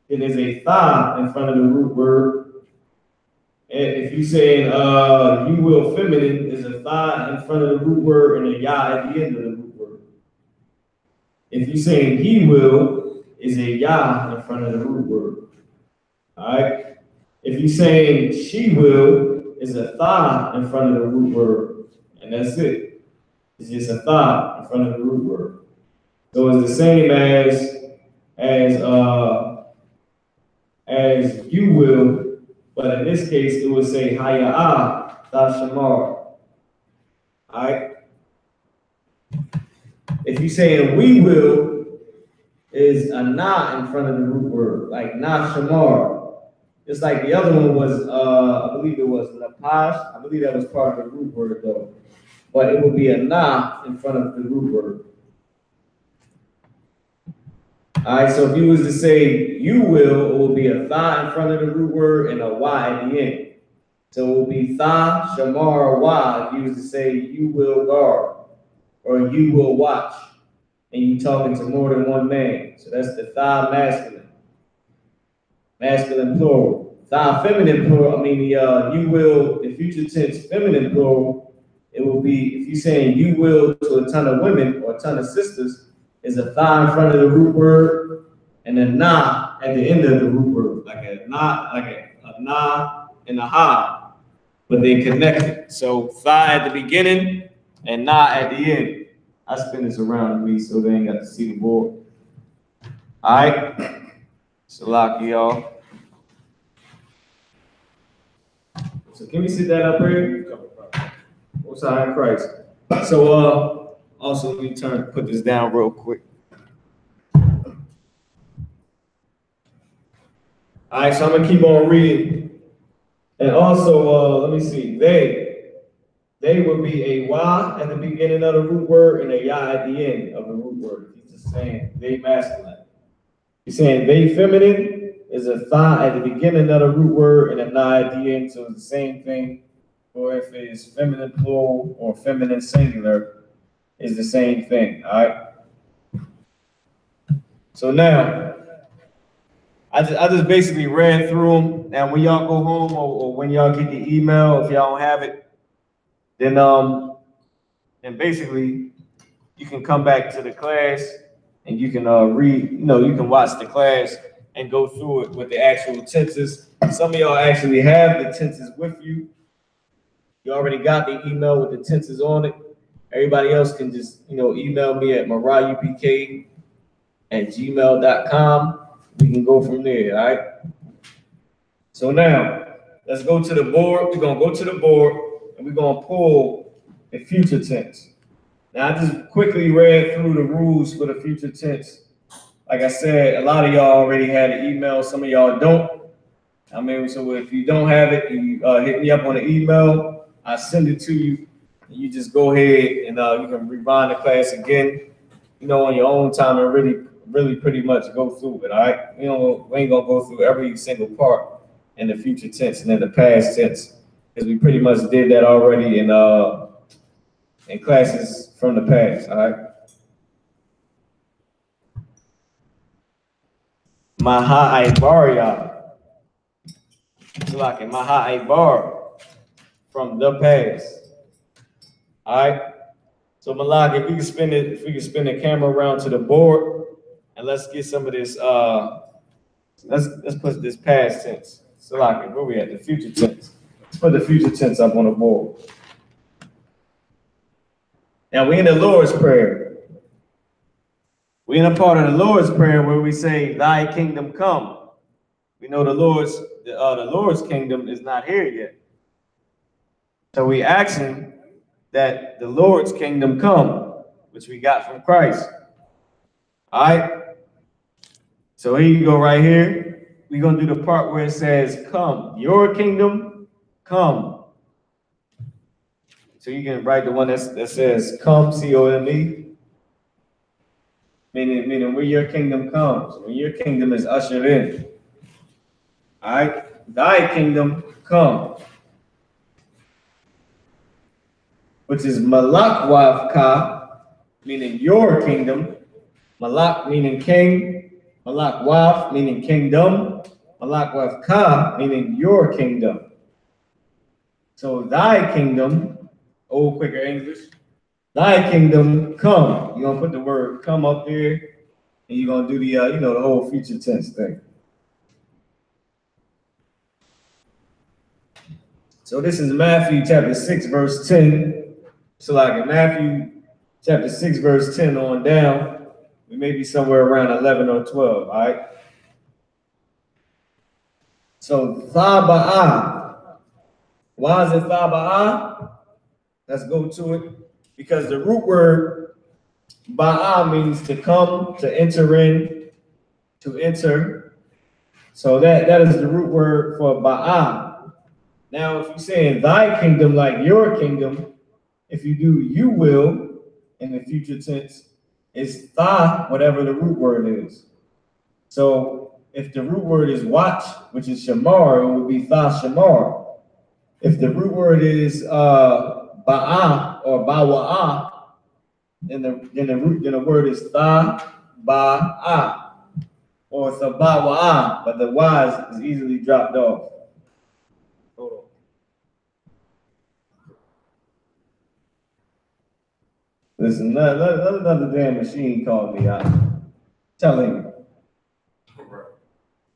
it is a tha in front of the root word. And if you say you will feminine, is a tha in front of the root word and a ya at the end of the root word. If you say he will, is a ya in front of the root word. All right. If you say she will, is a tha in front of the root word, and that's it. It's just a tha in front of the root word. So it's the same as you will. But in this case, it would say Haya'ah Dashamar. All right. If you say we will, is a na in front of the root word, like na shamar. Just like the other one was, I believe it was napash. I believe that was part of the root word though. But it would be a na in front of the root word. All right, so if you was to say you will, it will be a tha in front of the root word and a y at the end. So it will be tha, shamar, y if you was to say you will guard or you will watch, and you talking to more than one man. So that's the tha masculine plural. Tha feminine plural, I mean you will, the future tense feminine plural, it will be, if you're saying you will to a ton of women or a ton of sisters, is a tha in front of the root word and a na at the end of the root word, like a na and a ha, but they connected. So tha at the beginning and na at the end. I spin this around me so they ain't got to see the board. All right, Salaki, y'all. So can we sit that up here? Most High in Christ. So also let me put this down real quick. All right, so I'm gonna keep on reading. And also, let me see, they will be a y at the beginning of the root word and a ya at the end of the root word. He's just saying they masculine. He's saying they feminine is a tha at the beginning of the root word and a na at the end. So it's the same thing. Or if it is feminine plural or feminine singular, is the same thing. All right. So now, I just basically read through them. Now, when y'all go home or when y'all get the email, if y'all don't have it, then basically you can come back to the class and you can read. You can watch the class and go through it with the actual tenses. Some of y'all actually have the tenses with you. You already got the email with the tenses on it. Everybody else can just email me at mariahupk@gmail.com. We can go from there, all right? So now, let's go to the board. We're going to go to the board, and we're going to pull the future tense. Now, I just quickly read through the rules for the future tense. Like I said, a lot of y'all already had an email. Some of y'all don't. I mean, so if you don't have it, you hit me up on the email. I send it to you. And you just go ahead and you can rewind the class again, on your own time and really pretty much go through it, all right? We ain't gonna go through every single part in the future tense and in the past tense, because we pretty much did that already in classes from the past, all right? Maha Ibar, y'all. It's like Maha Ibar from the past. All right. So Malak, if we can spin the camera around to the board, and let's get some of this. Let's put this past tense. So like, where we at? The future tense. Let's put the future tense up on the board. Now we in the Lord's Prayer. We're in a part of the Lord's Prayer where we say, "Thy kingdom come." We know the Lord's kingdom is not here yet. So we asking that the Lord's kingdom come, which we got from Christ. All right. So here you go right here. We're going to do the part where it says, "Come, your kingdom come." So you can write the one that says, "Come," C-O-M-E. Meaning where your kingdom comes, when your kingdom is ushered in. All right. Thy kingdom come, which is Malak-Wav-Ka, meaning your kingdom. Malak meaning king. Malak-Wav meaning kingdom. Malak-Wav-Ka meaning your kingdom. So thy kingdom, old quicker English, thy kingdom come. You're gonna put the word "come" up there, and you're gonna do the the whole future tense thing. So this is Matthew chapter 6, verse 10. So like in Matthew chapter 6, verse 10 on down, we may be somewhere around 11 or 12, all right? So Thaba'ah. Why is it Thaba'ah? Let's go to it. Because the root word Ba'a means to come, to enter in, to enter. So that is the root word for Ba'a. Now, if you're saying thy kingdom like your kingdom, if you do "you will" in the future tense, it's tha, whatever the root word is. So if the root word is watch, which is shamar, it would be tha shamar. If the root word is ba'a or bawa'a, then the word is tha ba'a or thabawa'a, but the y is easily dropped off. Hold on. Listen, let another damn machine call me out. Telling me.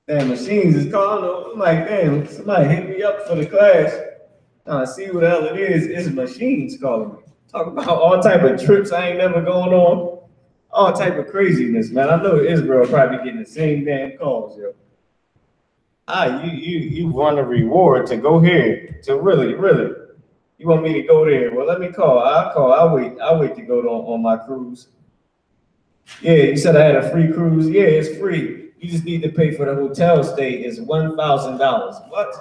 Damn machines is calling. I'm like, damn, somebody hit me up for the class. Trying to see what the hell it is. It's machines calling me. Talk about all type of trips I ain't never going on. All type of craziness, man. I know Israel probably getting the same damn calls, yo. You want a reward to go here. To really. You want me to go there? Well, let me call. I'll call. I'll wait to go on my cruise. Yeah, you said I had a free cruise. Yeah, it's free. You just need to pay for the hotel stay. It's $1,000. What?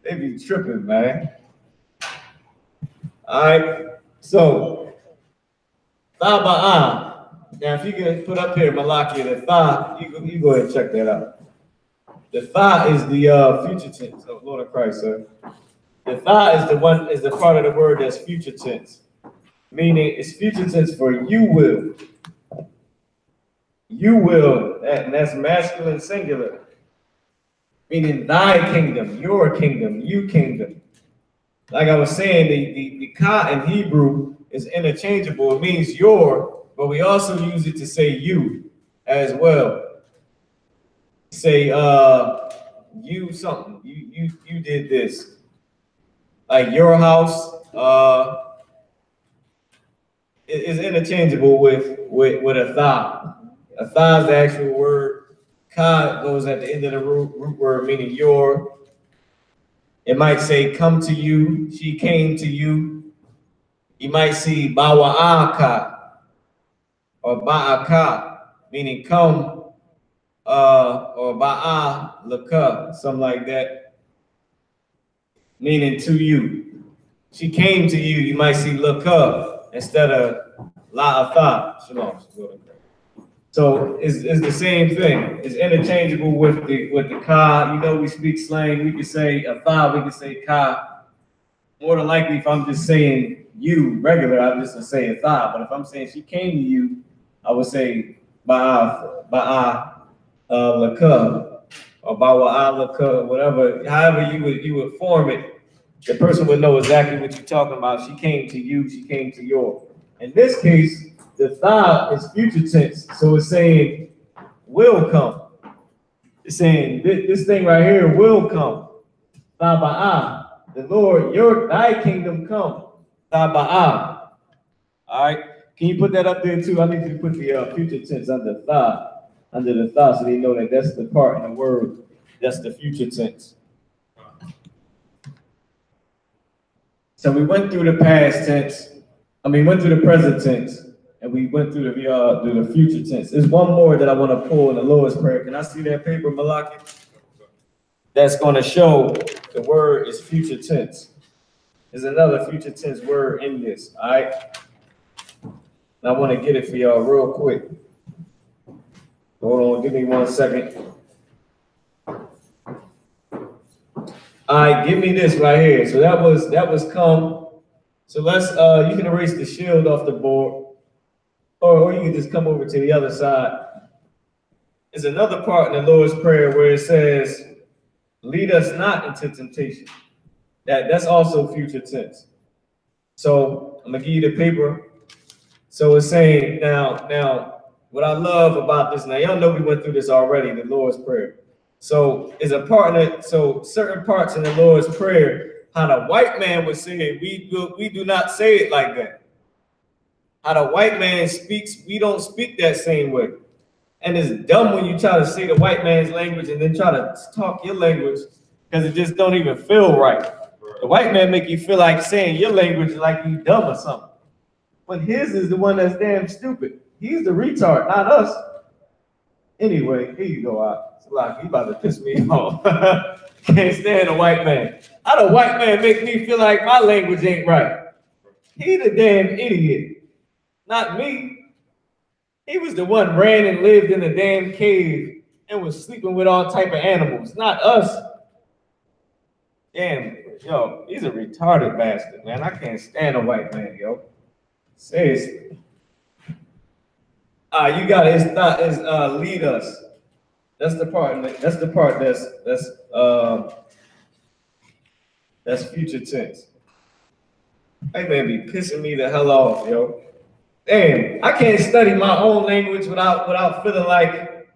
They be tripping, man. All right. So, Thaba'ah. Now, if you can put up here, Malachi, the Tha, you go ahead and check that out. The Tha is the future tense of Lord of Christ, sir. The Tha is the part of the word that's future tense, meaning it's future tense for "you will." You will, and that's masculine singular, meaning thy kingdom, your kingdom, you kingdom. Like I was saying, the ka in Hebrew is interchangeable. It means your, but we also use it to say you as well. Say you something, you did this. Like your house is interchangeable with a tha. A tha is the actual word. Ka goes at the end of the root word, meaning your. It might say "come to you," she came to you. You might see bawa'aka or ba'aka, meaning come, or ba'a laka, something like that, meaning to you. She came to you. You might see laka instead of la'atha. Shalom. So it's the same thing. It's interchangeable with the ka. You know, we speak slang. We can say a tha, we can say ka. More than likely, if I'm just saying you regular, I'm just gonna say a tha. But if I'm saying she came to you, I would say ba'a laka or ba'a laka, whatever. However you would form it, the person would know exactly what you're talking about. She came to you. She came to your. In this case, the tha is future tense, so it's saying will come. It's saying this thing right here will come. Thaba'ah, the Lord, thy kingdom come. Thaba'ah. All right. Can you put that up there too? I need you to put the future tense under the thought, so they know that that's the part in the word that's the future tense. So we went through the past tense. Went through the present tense, and we went through the future tense. There's one more that I want to pull in the Lord's Prayer. Can I see that paper, Malaki? That's going to show the word is future tense. There's another future tense word in this, all right? And I want to get it for y'all real quick. Hold on, give me 1 second. All right, give me this right here. So that was come. So let's you can erase the shield off the board, or you can just come over to the other side. There's another part in the Lord's Prayer where it says, "Lead us not into temptation." That's also future tense. So I'm gonna give you the paper. So it's saying now what I love about this. Now y'all know we went through this already, the Lord's Prayer. So is a part in it. So certain parts in the Lord's Prayer, how the white man would say it, we do not say it like that. How the white man speaks, we don't speak that same way. And it's dumb when you try to say the white man's language and then try to talk your language, because it just don't even feel right. The white man make you feel like saying your language like you dumb or something. But his is the one that's damn stupid. He's the retard, not us. Anyway, here you go out. Like, you about to piss me off. Can't stand a white man. How the white man make me feel like my language ain't right? He the damn idiot, not me. He was the one ran and lived in a damn cave and was sleeping with all type of animals, not us. Damn, yo, he's a retarded bastard, man. I can't stand a white man, yo. Seriously. You got it. It's not. It's lead us. That's the part. That's the part that's future tense. Hey man, be pissing me the hell off, yo. Damn, I can't study my own language without feeling like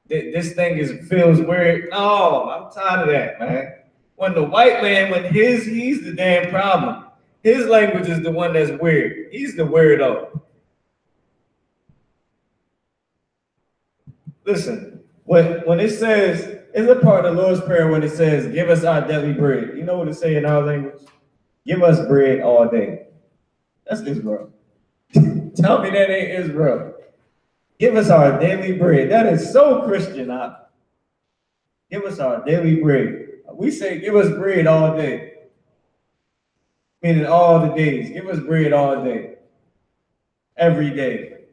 this thing feels weird. No, I'm tired of that, man. When the white man, he's the damn problem. His language is the one that's weird. He's the weirdo. Listen, when it says, it's a part of the Lord's Prayer when it says, "Give us our daily bread." You know what it say in our language? Give us bread all day. That's Israel. Tell me that ain't Israel. Give us our daily bread. That is so Christian. Give us our daily bread. We say, give us bread all day. Meaning all the days. Give us bread all day. Every day.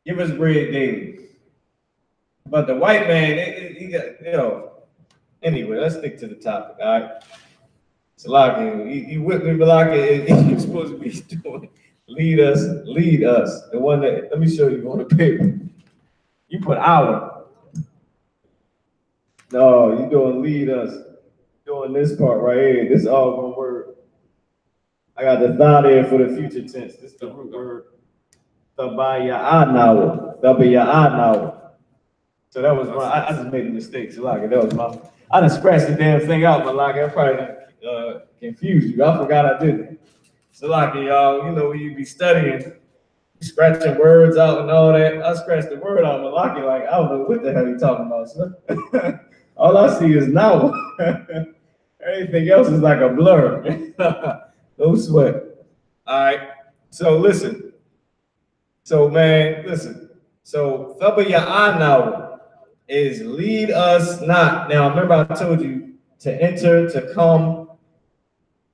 Give us bread daily. But the white man, he got, you know. Anyway, let's stick to the topic, all right? Salaki, you with me, Malaki? You're supposed to be doing lead us. The one that, let me show you on the paper. You put our. No, you doing lead us. Doing this part right here. This is all one word. I got the thought there for the future tense. This is the root word. Tabaya'anawa. So that was I just made a mistake, Salaki. That was my. I done scratched the damn thing out, Malaki. I probably confused you. I forgot I did it. Salaki, y'all, you know when you be studying, scratching words out and all that. I scratched the word out, Malaki, like I don't know what the hell you talking about, son. All I see is now. Everything else is like a blur. No sweat. All right. So listen. So man, listen. So Tabaya'anawa is lead us not. Now remember I told you to enter, to come.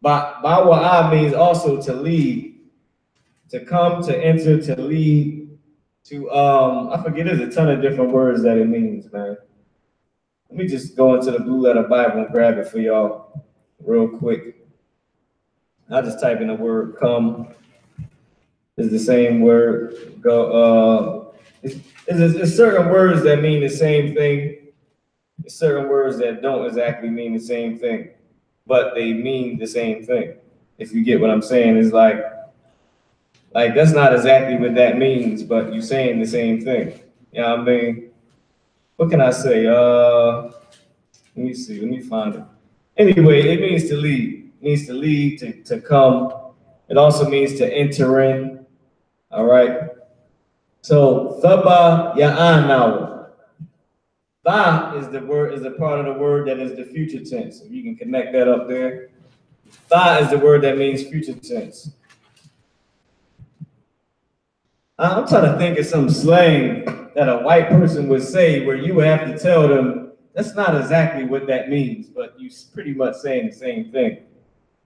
Bawa'a means also to lead. To come, to enter, to lead, to I forget, there's a ton of different words that it means, man. Let me just go into the Blue Letter Bible and grab it for y'all real quick. I'll just type in the word come. It's the same word. Go. It's certain words that mean the same thing. There's certain words that don't exactly mean the same thing, but they mean the same thing. If you get what I'm saying, it's like that's not exactly what that means, but you're saying the same thing. You know what I mean? What can I say? Let me see. Let me find it. Anyway, it means to lead. It means to lead, to come. It also means to enter in. All right. So Thaba Ya'anawa. Tha is the word, is a part of the word that is the future tense. If you can connect that up there. Tha is the word that means future tense. I'm trying to think of some slang that a white person would say where you would have to tell them that's not exactly what that means, but you pretty much saying the same thing.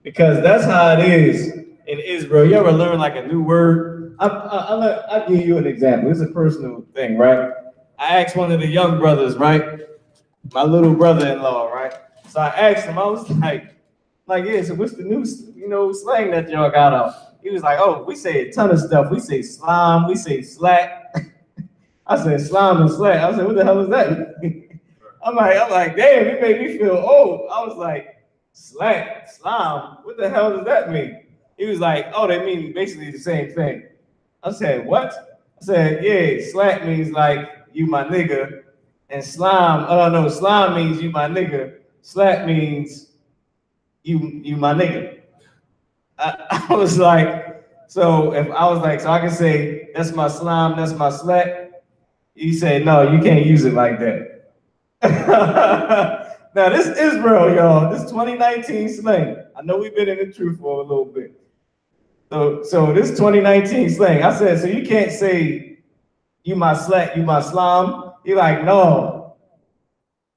Because that's how it is in Israel. You ever learn like a new word? I'll give you an example. It's a personal thing, right? I asked one of the young brothers, right? My little brother-in-law, right? So I asked him, I was like, yeah, so what's the new, slang that y'all got out? He was like, oh, we say a ton of stuff. We say slime, we say slack. I said slime and slack. I said, what the hell is that? I'm like, damn, it made me feel old. I was like, slack, slime, what the hell does that mean? He was like, oh, they mean basically the same thing. I said, what? I said, yeah, slack means like you my nigga, and slime, oh no, slime means you my nigga, slack means you my nigga. I was like, so I can say that's my slime, that's my slack. He said, no, you can't use it like that. Now this is Israel, y'all. This 2019 slang. I know we've been in the truth for a little bit. So this 2019 slang. I said, so you can't say you my slack, you my slime. He like, no.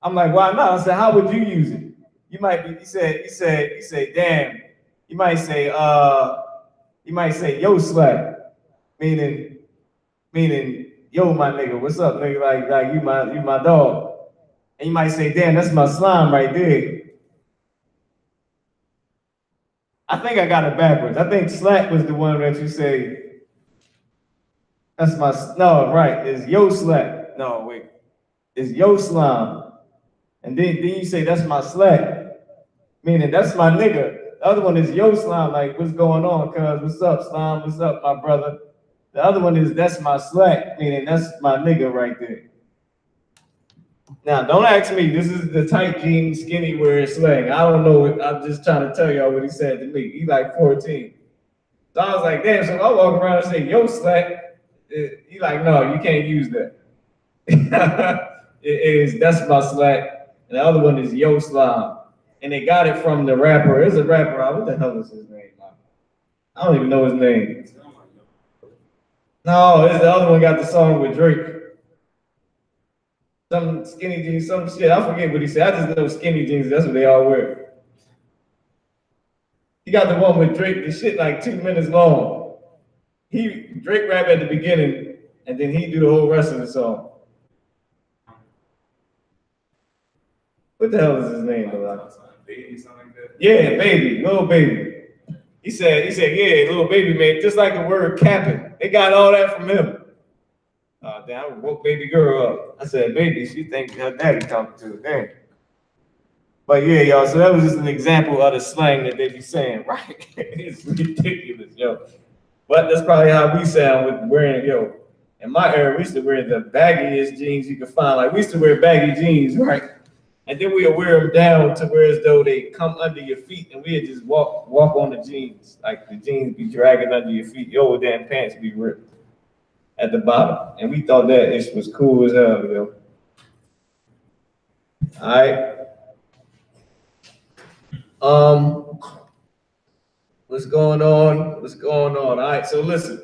I'm like, why not? I said, how would you use it? You might be. He said, damn. You might say yo slack, meaning yo my nigga, what's up, nigga? Like you my dog. And you might say, damn, that's my slime right there. I think I got it backwards. I think slack was the one that you say, that's my, no, right, it's yo slack. No, wait, it's yo slime. And then you say, that's my slack, meaning that's my nigga. The other one is yo slime, like what's going on, cuz, what's up, slime, what's up, my brother. The other one is that's my slack, meaning that's my nigga right there. Now, don't ask me. This is the tight jeans, skinny wear slang. I don't know. I'm just trying to tell y'all what he said to me. He like 14. So I was like, damn. So I walk around and say, yo, slack. He like, no, you can't use that. That's my slack. And the other one is yo slime. And they got it from the rapper. There's a rapper. What the hell is his name? I don't even know his name. No, it's the other one got the song with Drake. Some skinny jeans, some shit. I forget what he said. I just know skinny jeans. That's what they all wear. He got the one with Drake. The shit like 2 minutes long. Drake rap at the beginning, and then he do the whole rest of the song. What the hell is his name, though? Baby, something like that. Yeah, baby, little baby. He said, yeah, little baby man, just like the word capping. They got all that from him. Damn, I woke baby girl up. I said, baby, she thinks her daddy talking to her. Damn. But yeah, y'all, so that was just an example of the slang that they be saying, right? It's ridiculous, yo. But that's probably how we sound with wearing, yo. In my era, we used to wear the baggiest jeans you could find. Like, we used to wear baggy jeans, right? And then we would wear them down to where as though they come under your feet, and we'd just walk on the jeans. Like, the jeans be dragging under your feet. Your old damn pants be ripped at the bottom. And we thought that ish was cool as hell, yo. All right. What's going on? What's going on? All right, so listen.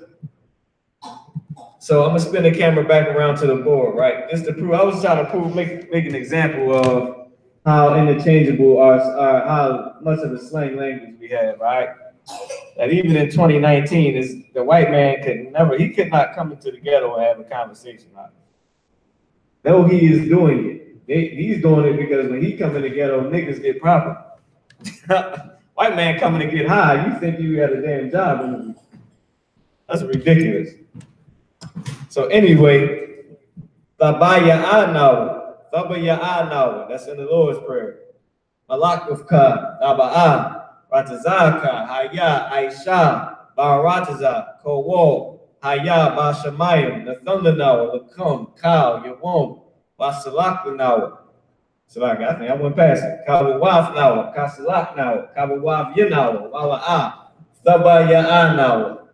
So I'm gonna spin the camera back around to the board, right? Just to prove, I was trying to make an example of how interchangeable how much of a slang language we have, right? That even in 2019, the white man could not come into the ghetto and have a conversation. Right? Though he is doing it, he's doing it because when he come in the ghetto, niggas get proper. White man coming to get high, you think you got a damn job. That's ridiculous. So anyway, Tabaya'anawa, that's in the Lord's Prayer. Malakufka, Taba'a, Ratazaka, Haya, Aisha, Barataza, Kowo, Haya, Bashamayim, the Thundernawa, Lakum, Kal, Yawom, Basalakanawa. So like, I think I went past it. Kabawaf now, Kasalak now, Kabawaf Yanawa, Wala'a, Tabaya'anawa.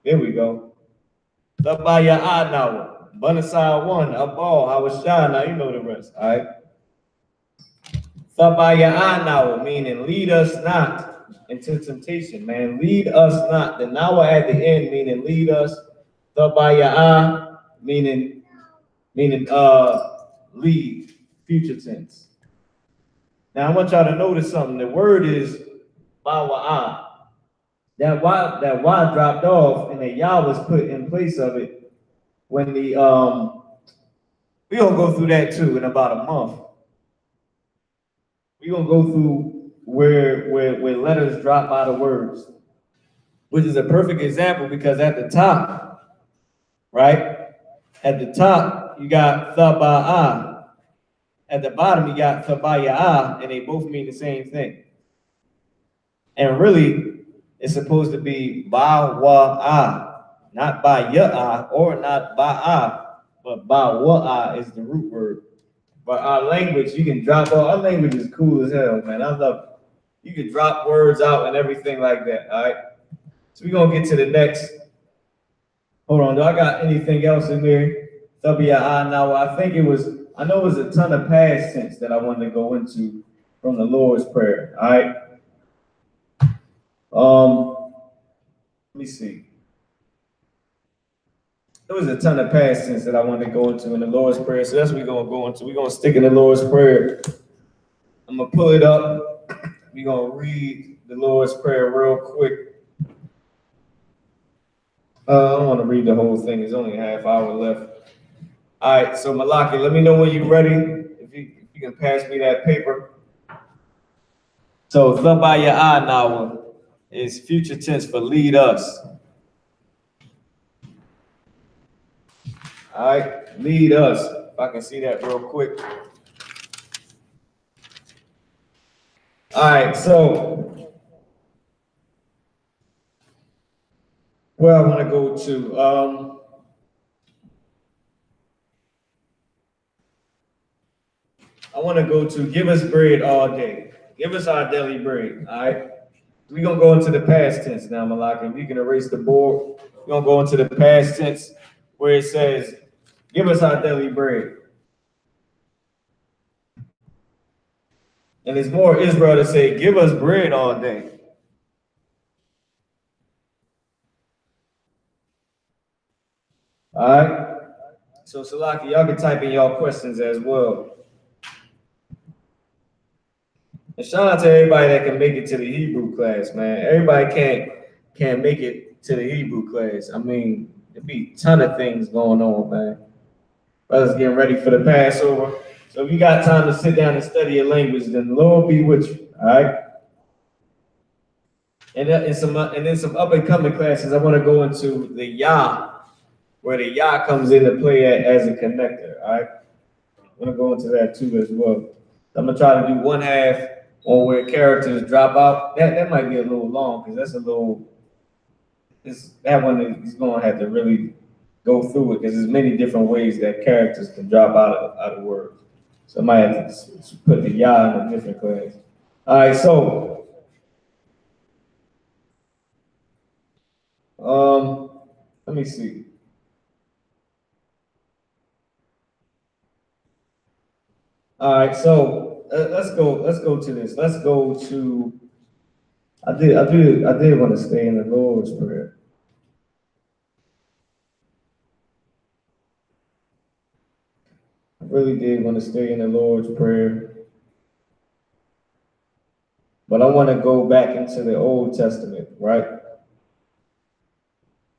There we go. SKYPE, Banasai 1, Abal, Hawashah, now you know the rest, all right? SKYPE, meaning lead us not into temptation, man. Lead us not. The nawa at the end, meaning lead us. SKYPE, meaning lead, future tense. Now I want y'all to notice something. The word is bawa'a. That y dropped off and the ya was put in place of it when the we gonna go through that too in about a month. We gonna go through where letters drop out of words, which is a perfect example because at the top, right? At the top you got thaba'a. At the bottom you got thabaya'a, and they both mean the same thing. And really, it's supposed to be ba-wa-a, not ba-ya-a or not ba-a, but ba-wa-a is the root word. But our language, you can drop all, our language is cool as hell, man. I love it. You can drop words out and everything like that, all right? So we're going to get to the next. Hold on, do I got anything else in there? Now, I know it was a ton of past tense that I wanted to go into from the Lord's Prayer, all right? Let me see. There was a ton of past tense that I wanted to go into in the Lord's Prayer, so that's what we're going to go into. We're going to stick in the Lord's Prayer. I'm going to pull it up. We're going to read the Lord's Prayer real quick. I don't want to read the whole thing. There's only a half hour left. All right, so Malaki, let me know when you're ready. If you can pass me that paper. So, Thabaya'a now is future tense for lead us. All right, lead us. If I can see that real quick. All right, so where I want to go to, I want to go to give us bread all day. Give us our daily bread, all right? We're going to go into the past tense now, Malaki. We can erase the board. We're going to go into the past tense where it says, give us our daily bread. And it's more Israel to say, give us bread all day. All right? So, Salaki, y'all can type in y'all questions as well. And shout out to everybody that can make it to the Hebrew class, man. Everybody can't make it to the Hebrew class. I mean, there'd be a ton of things going on, man. Brothers getting ready for the Passover. So if you got time to sit down and study your language, then the Lord be with you, all right? And then some up and coming classes, I want to go into the Yah, where the Yah comes into play as a connector, all right? I want to go into that too as well. I'm gonna try to do one half on where characters drop out. That might be a little long because that's a little. That one is gonna have to really go through it because there's many different ways that characters can drop out of words. So I might have to put the Yah in a different class. All right, so let me see. All right, so let's go to this. Let's go to. I did want to stay in the Lord's Prayer. I really did want to stay in the Lord's Prayer. But I want to go back into the Old Testament, right?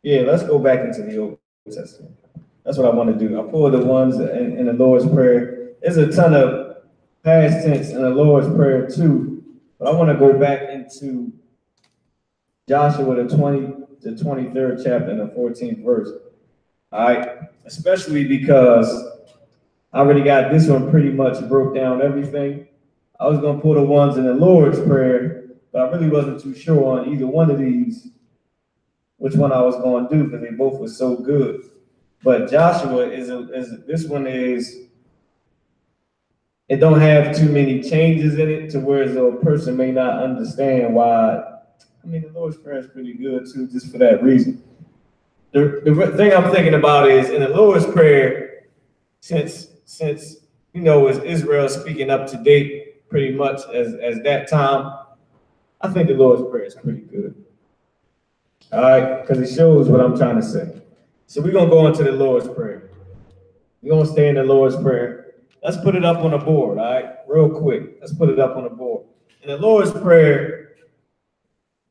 Yeah, let's go back into the Old Testament. That's what I want to do. I pulled the ones in the Lord's Prayer. There's a ton of past tense in the Lord's Prayer too, but I want to go back into Joshua, the 23rd chapter and the 14th verse. All right, especially because I already got this one pretty much broke down everything. I was going to pull the ones in the Lord's Prayer, but I really wasn't too sure on either one of these, which one I was going to do because they both were so good. But Joshua this one is, it don't have too many changes in it to where a person may not understand why. I mean, the Lord's Prayer is pretty good too, just for that reason. the thing I'm thinking about is in the Lord's Prayer, since you know, is Israel speaking up to date pretty much as that time, I think the Lord's Prayer is pretty good. All right, because it shows what I'm trying to say. So we're gonna go into the Lord's Prayer. We're gonna stay in the Lord's Prayer. Let's put it up on the board, all right? Real quick. Let's put it up on the board. In the Lord's Prayer,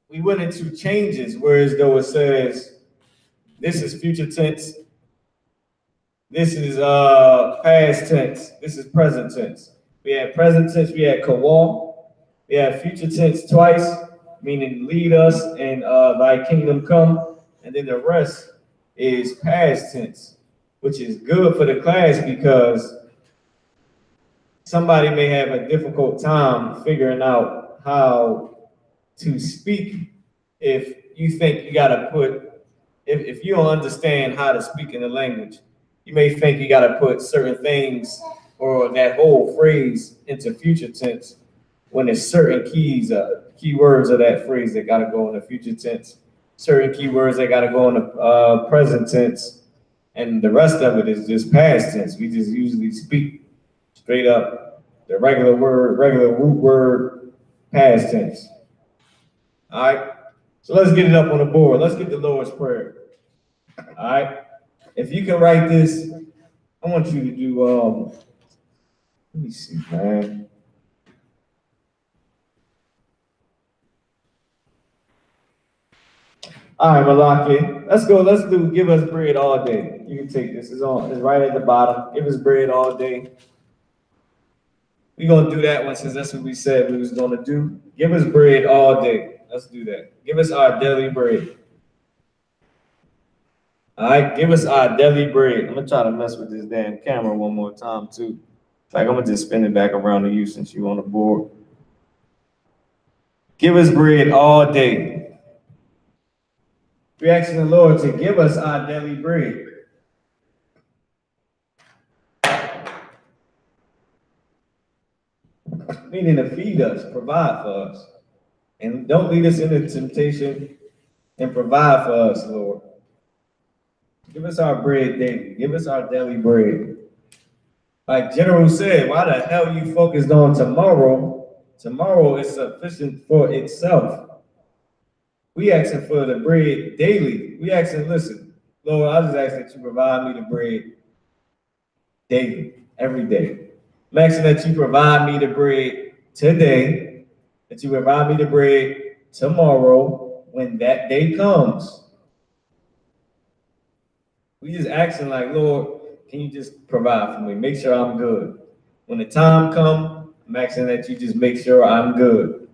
we went into changes, whereas though it says, this is future tense, this is past tense, this is present tense. We had present tense, we had kawal, we had future tense twice, meaning lead us and thy kingdom come, and then the rest is past tense, which is good for the class because somebody may have a difficult time figuring out how to speak if you think you gotta put, if you don't understand how to speak in the language, you may think you gotta put certain things or that whole phrase into future tense when there's certain keywords of that phrase that gotta go in the future tense, certain keywords that gotta go in the present tense, and the rest of it is just past tense. We just usually speak straight up the regular root word, past tense. All right, so let's get it up on the board. Let's get the Lord's Prayer. All right, if you can write this, I want you to do, let me see, man. All right, Malaki, let's go. Let's do give us bread all day. You can take this. It's right at the bottom. Give us bread all day. We're gonna do that one since that's what we said we was gonna do. Give us bread all day. Let's do that. Give us our daily bread. All right, give us our daily bread. I'm gonna try to mess with this damn camera one more time too. Like I'm gonna just spin it back around to you since you on the board. Give us bread all day. We're asking the Lord to give us our daily bread. Meaning to feed us, provide for us. And don't lead us into temptation, and provide for us, Lord. Give us our bread daily. Give us our daily bread. Like General said, why the hell you focused on tomorrow? Tomorrow is sufficient for itself. We asking for the bread daily. We asking, listen, Lord, I just ask that you provide me the bread daily, every day. I'm asking that you provide me the bread today, that you provide me the bread tomorrow when that day comes. We just asking like, Lord, can you just provide for me? Make sure I'm good. When the time comes, I'm asking that you just make sure I'm good.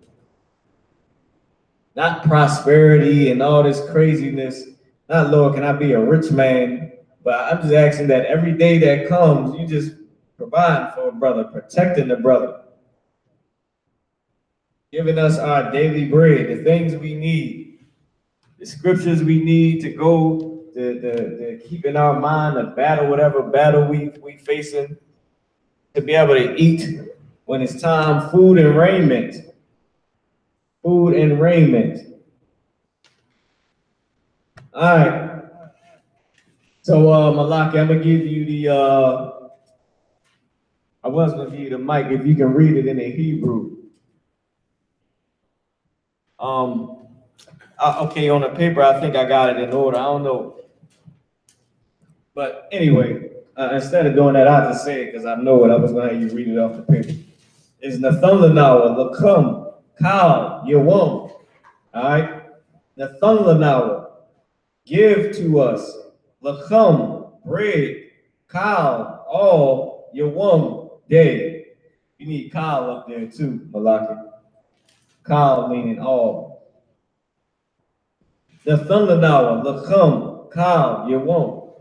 Not prosperity and all this craziness. Not, Lord, can I be a rich man? But I'm just asking that every day that comes, you just provide for a brother, protecting the brother. Giving us our daily bread, the things we need, the scriptures we need to go, to keep in our mind the battle, whatever battle we facing, to be able to eat when it's time, food and raiment. Food and raiment. All right. So, Malaki, I'm gonna give you the. I was gonna give you the mic if you can read it in the Hebrew. Okay, on the paper, I think I got it in order. I don't know, but anyway, instead of doing that, I just say it because I know it. I was gonna have you read it off the paper. It's Nathanlanawa, Lakum, Kal, Yawam. All right, Nathanlanawa. Give to us, lacham, bread, kal, all, yawam, day. You need kal up there too, Malaki. Kal meaning all. The thundernawa, lacham, kal, yawam.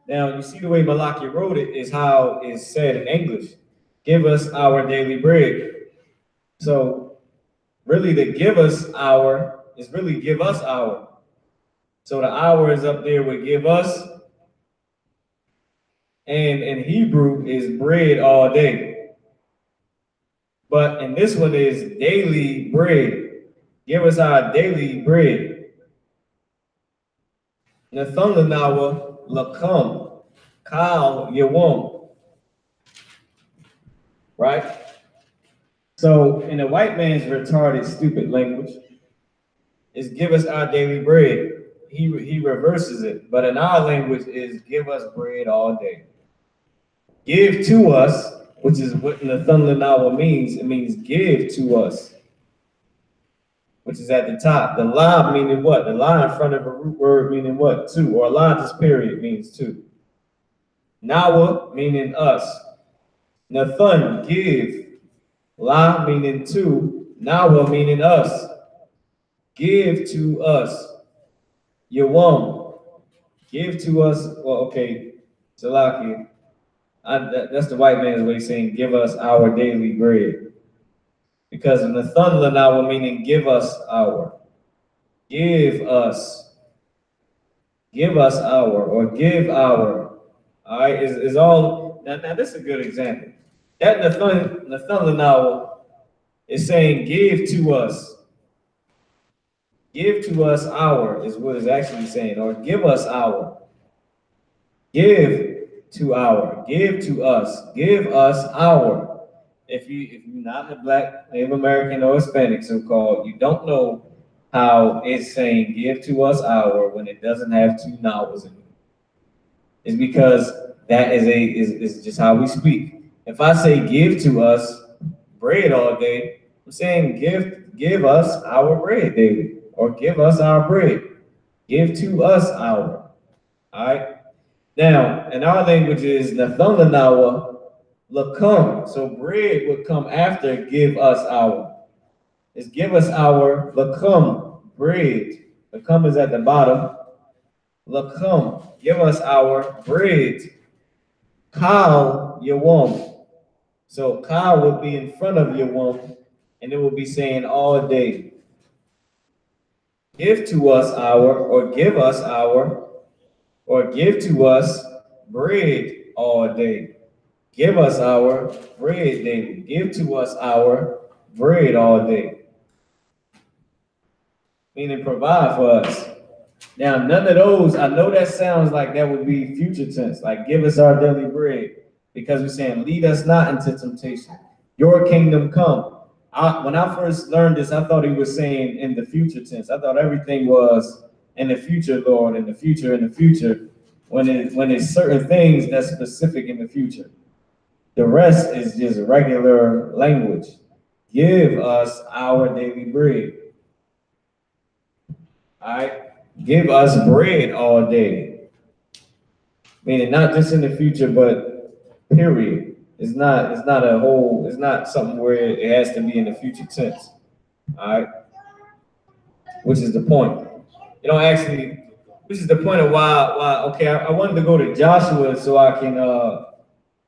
Now, you see the way Malaki wrote it is how it's said in English. Give us our daily bread. So, really, to give us our is really give us our. So the hour is up there with give us, and in Hebrew is bread all day. But in this one is daily bread. Give us our daily bread. Nathunlanawa Lakum Kal Yawam. Right? So in a white man's retarded, stupid language, is give us our daily bread. He reverses it, but in our language is give us bread all day. Give to us, which is what Nathunlanawa means. It means give to us, which is at the top. The la meaning what? The la in front of a root word meaning what? To, or la just period means to. Nawa meaning us. Nathun, give. La meaning to. Nawa meaning us. Give to us. Yawam. Give to us. Well, okay. Salaki. That's the white man's way of saying give us our daily bread. Because Nathunlanawa meaning give us our. Give us. Give us our, or give our. All right, is all. Now this is a good example. That Nathunlanawa is saying give to us. Give to us our is what it's actually saying, or give us our. Give to our. Give to us. Give us our. If you're not a Black, Native American, or Hispanic, so-called, you don't know how it's saying give to us our when it doesn't have two vowels in it. It's because that is just how we speak. If I say give to us bread all day, I'm saying give us our bread daily, or give us our bread. Give to us our. All right. Now, in our language is Nathunlanawa lakum. So bread would come after give us our. It's give us our lakum, bread. Lakum is at the bottom. Lakum, give us our bread. Kal yawam. So kal would be in front of yawam, and it will be saying all day. Give to us our, or give us our, or give to us bread all day. Give us our bread daily. Give to us our bread all day. Meaning provide for us. Now, none of those, I know that sounds like that would be future tense, like give us our daily bread, because we're saying, lead us not into temptation. Your kingdom come. When I first learned this, I thought he was saying in the future tense. I thought everything was in the future, Lord, in the future, when it's certain things that's specific in the future. The rest is just regular language. Give us our daily bread. All right? Give us bread all day. Meaning not just in the future, but period. It's not something where it has to be in the future tense. All right? Which is the point. Which is the point of why okay, I wanted to go to Joshua so I can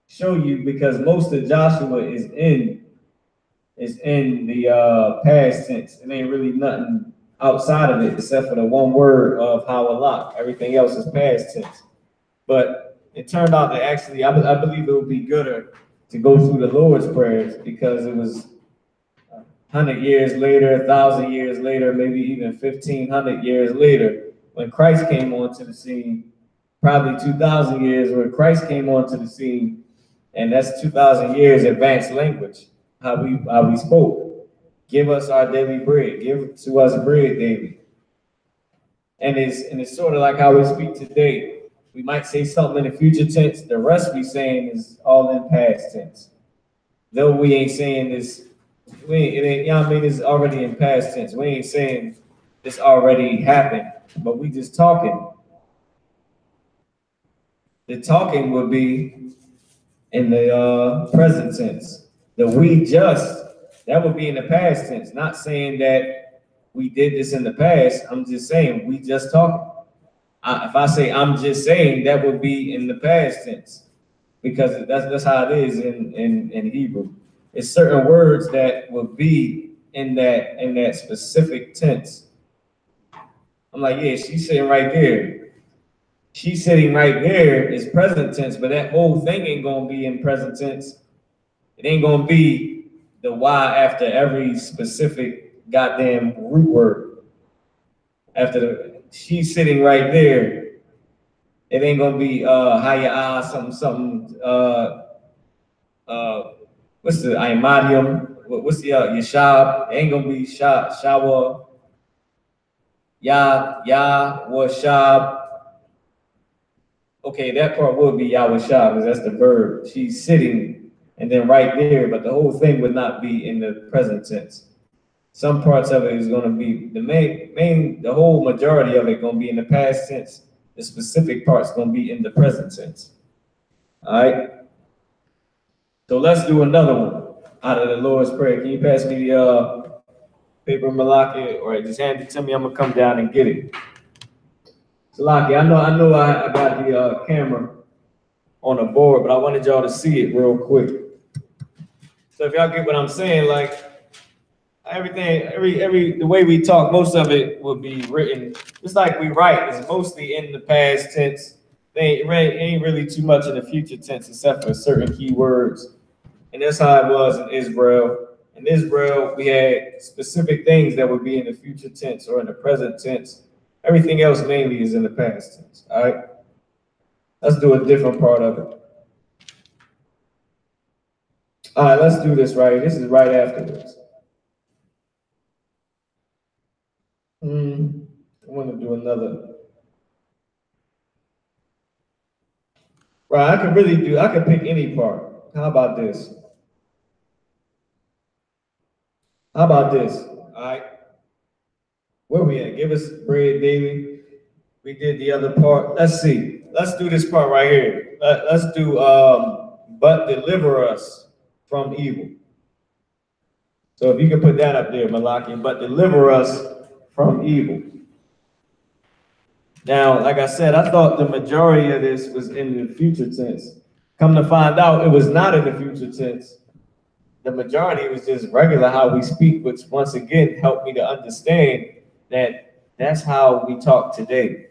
show you, because most of Joshua is in the past tense. It ain't really nothing outside of it except for the one word of hawalak. Everything else is past tense. But it turned out that actually, I believe it would be gooder to go through the Lord's prayers, because it was 100 years later, 1,000 years later, maybe even 1,500 years later, when Christ came onto the scene, probably 2,000 years when Christ came onto the scene, and that's 2,000 years advanced language, how we spoke. Give us our daily bread. Give to us bread daily. And it's sort of like how we speak today. We might say something in the future tense. The rest we saying is all in past tense. Though we ain't saying this, it ain't, you know what I mean? It's already in past tense. We ain't saying this already happened, but we just talking. The talking would be in the present tense. The we just, that would be in the past tense. Not saying that we did this in the past. I'm just saying we just talking. If I say I'm just saying, that would be in the past tense, because that's how it is in Hebrew. It's certain words that would be in that specific tense. I'm like, yeah, she's sitting right there. She's sitting right there is present tense, but that whole thing ain't gonna be in present tense. It ain't gonna be the Y after every specific goddamn root word. After she's sitting right there, It ain't gonna be Haya something what's the Imadium? What's the Yashab? It ain't gonna be Shawa Washab. Okay, that part would be Yawashab, because that's the verb. She's sitting, and then right there, but the whole thing would not be in the present tense. Some parts of it is going to be the whole majority of it going to be in the past tense. The specific part's going to be in the present tense. All right. So let's do another one out of the Lord's Prayer. Can you pass me the paper, Malaki, or just hand it to me? I'm gonna come down and get it. Malaki, I know I got the camera on the board, but I wanted y'all to see it real quick. So if y'all get what I'm saying, like everything, the way we talk, most of it will be written just like we write. It's mostly in the past tense. They ain't really too much in the future tense except for certain key words. And that's how it was in Israel. In Israel, we had specific things that would be in the future tense or in the present tense. Everything else mainly is in the past tense. All right. Let's do a different part of it. All right, let's do this right. This is right after this. I want to do another. Right, I could pick any part. How about this? How about this? All right. Where we at? Give us bread daily. We did the other part. Let's see. Let's do this part right here. Let's do but deliver us from evil. So if you can put that up there, Malaki, but deliver us from evil. Now, like I said, I thought the majority of this was in the future tense. Come to find out, it was not in the future tense. The majority was just regular how we speak, which once again helped me to understand that that's how we talk today.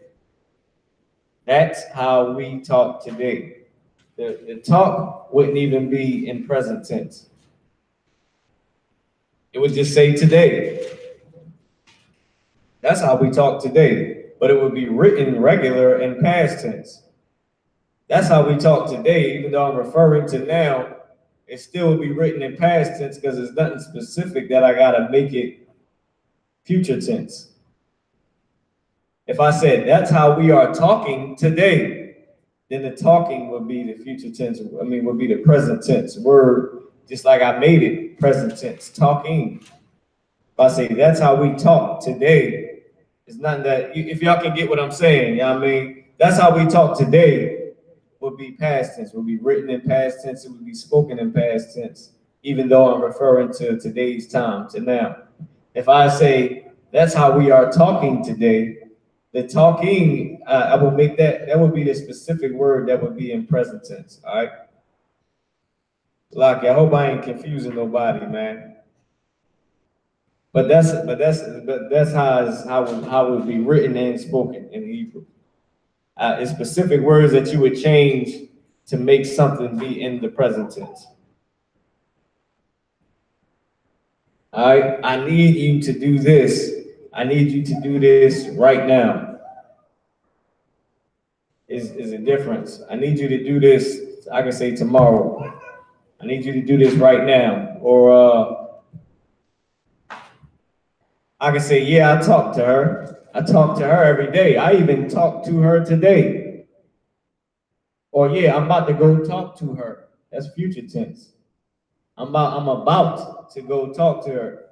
That's how we talk today. The talk wouldn't even be in present tense. It would just say today. That's how we talk today, but it would be written regular in past tense. That's how we talk today, even though I'm referring to now, it still would be written in past tense because there's nothing specific that I gotta make it future tense. If I said that's how we are talking today, then the talking would be the future tense. I mean, would be the present tense word, just like I made it present tense, talking. If I say that's how we talk today, it's not that, if y'all can get what I'm saying, you know what I mean? That's how we talk today would be past tense, would be written in past tense, it would be spoken in past tense, even though I'm referring to today's time, to now. If I say that's how we are talking today, the talking, I will make that would be the specific word that would be in present tense, all right? Lucky, I hope I ain't confusing nobody, man. But that's how it would be written and spoken in Hebrew. It's specific words that you would change to make something be in the present tense. All right, I need you to do this. I need you to do this right now. Is a difference. I need you to do this, I can say tomorrow. I need you to do this right now. Or I can say, yeah, I talk to her. I talk to her every day. I even talk to her today. Or yeah, I'm about to go talk to her. That's future tense. I'm about to go talk to her.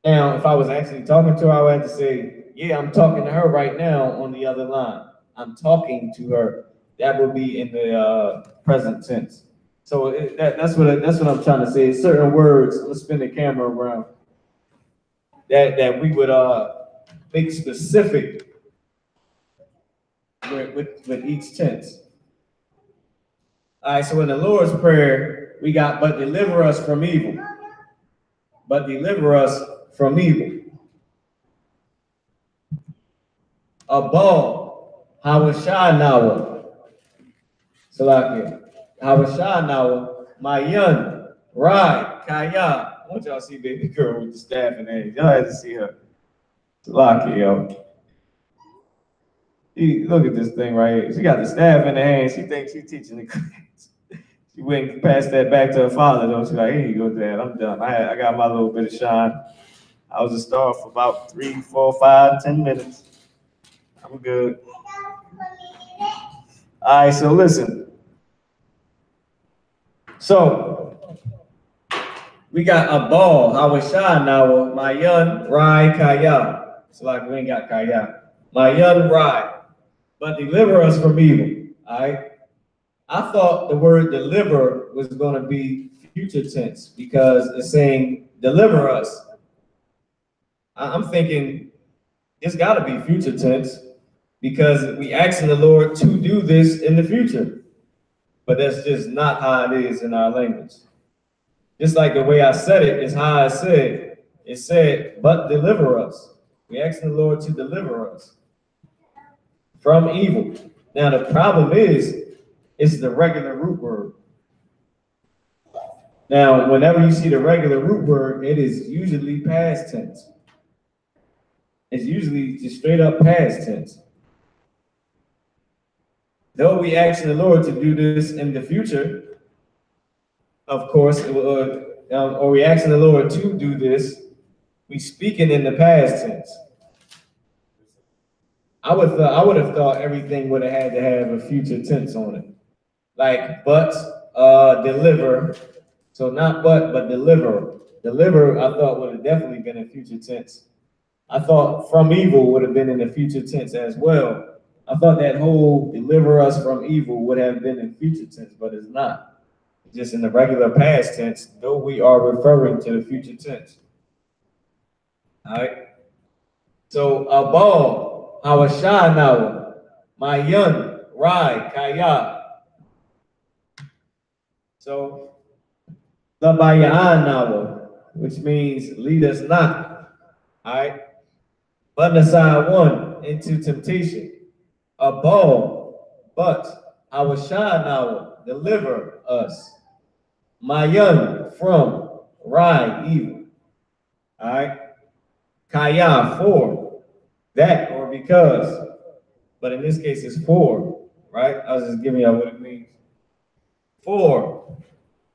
Now, if I was actually talking to her, I would have to say, yeah, I'm talking to her right now on the other line. I'm talking to her. That would be in the present tense. So that's what I'm trying to say. Certain words, let's spin the camera around, that we would make specific with each tense. All right, so in the Lord's Prayer, we got, but deliver us from evil. But deliver us from evil. Above, Hawashanawa. Salakia. Hawashanawa, Mayan, Rai, Kaya. I want y'all to see baby girl with the staff and eggs. Y'all have to see her. Salakia, yo. Look at this thing right here. She got the staff in her hand. She thinks she's teaching the class. She went and passed that back to her father, though. She's like, here you go, Dad. I'm done. I got my little bit of shine. I was a star for about 3, 4, 5, 10 minutes. I'm good. All right, so listen. So we got a ball. Hawashan now. Mayan Rai Kaya. It's like we ain't got Kaya. Mayan Rai. But deliver us from evil. All right. I thought the word deliver was going to be future tense because it's saying deliver us. I'm thinking it's got to be future tense because we asking the Lord to do this in the future. But that's just not how it is in our language. Just like the way I said it is how I said. It said, but deliver us. We asking the Lord to deliver us from evil. Now the problem is, it's the regular root word. Now, whenever you see the regular root word, it is usually past tense. It's usually just straight up past tense. Though we ask the Lord to do this in the future, of course, or we asking the Lord to do this, we speaking in the past tense. I would have thought everything would have had to have a future tense on it. Like, but deliver. So not but deliver. Deliver, I thought would have definitely been in future tense. I thought from evil would have been in the future tense as well. I thought that whole deliver us from evil would have been in future tense, but it's not. It's just in the regular past tense, though we are referring to the future tense. All right. So abal, hawasha now, mayan, rai, kaya. So labayan now, which means lead us not. All right. Banasai one into temptation. Abal, but hawasha now, deliver us. Mayan from rai, evil. All right. Kaya, for that or because, but in this case it's for, right? I was just giving you what it means. For,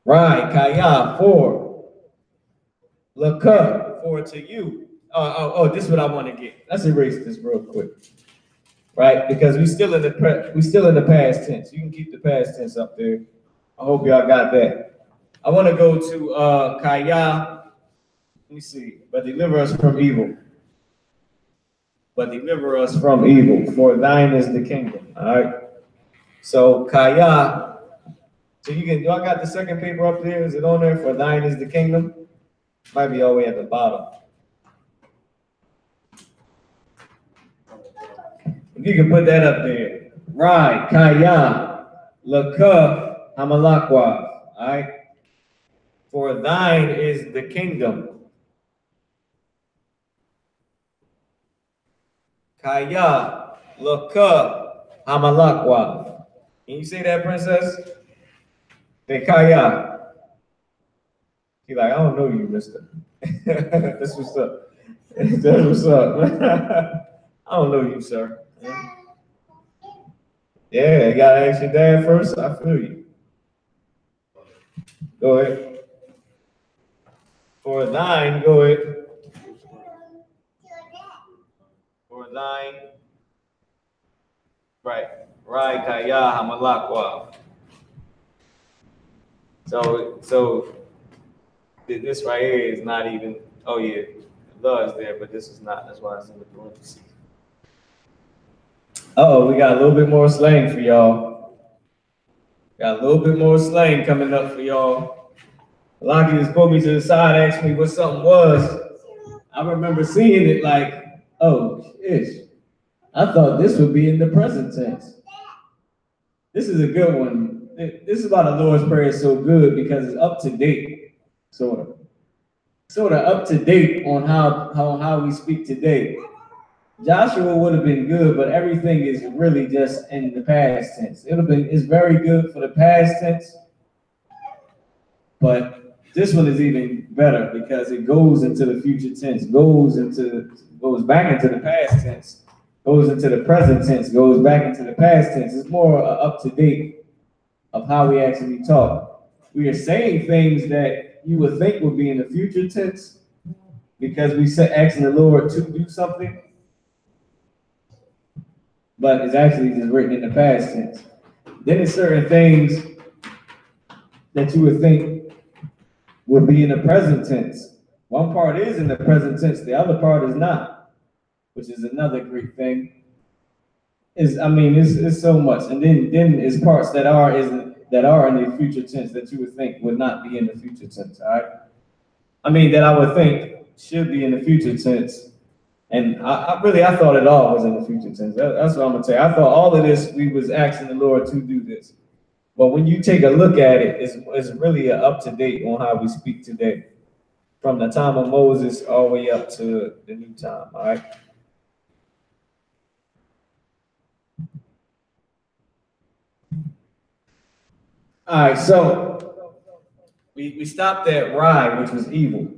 right? Kaya, for, laka, for to you. This is what I want to get. Let's erase this real quick, right? Because we still in the past tense. You can keep the past tense up there. I hope y'all got that. I want to go to Kaya. Let me see. But deliver us from evil. But deliver us from evil. For thine is the kingdom. All right. So Kaya. So you can. Do I got the second paper up there? Is it on there? For thine is the kingdom. Might be all the way at the bottom. If you can put that up there. Right. Kaya. Laka Hamalakwa. All right. For thine is the kingdom. Kaya, laka, hamalakwa. Can you say that, princess? Say Kaya. She's like, I don't know you, mister. That's what's up. That's what's up. I don't know you, sir. Yeah, you gotta ask your dad first. I feel you. Go ahead. For thine, go ahead. For thine. Right. Right, Kaya Hamalakwa. So this right here is not even, oh yeah, the is there, but this is not. That's why it's in the parentheses. We got a little bit more slang for y'all. Got a little bit more slang coming up for y'all. Lockie just pulled me to the side, asked me what something was. I remember seeing it like, oh, ish. I thought this would be in the present tense. This is a good one. This is about the Lord's Prayer is so good because it's up to date, sort of up to date on how we speak today. Joshua would have been good, but everything is really just in the past tense. It's very good for the past tense, but this one is even better because it goes into the future tense, goes back into the past tense, goes into the present tense, goes back into the past tense. It's more up to date of how we actually talk. We are saying things that you would think would be in the future tense because we said asking the Lord to do something, but it's actually just written in the past tense. Then there's certain things that you would think would be in the present tense. One part is in the present tense, the other part is not, which is another great thing. It's so much, and then there's parts that are in the future tense that you would think would not be in the future tense. All right, that I would think should be in the future tense, and I thought it all was in the future tense. That's what I'm gonna tell you. I thought all of this we was asking the Lord to do this, but when you take a look at it, it's really up to date on how we speak today, from the time of Moses all the way up to the new time. All right. All right, so we stopped at Rai, which was evil.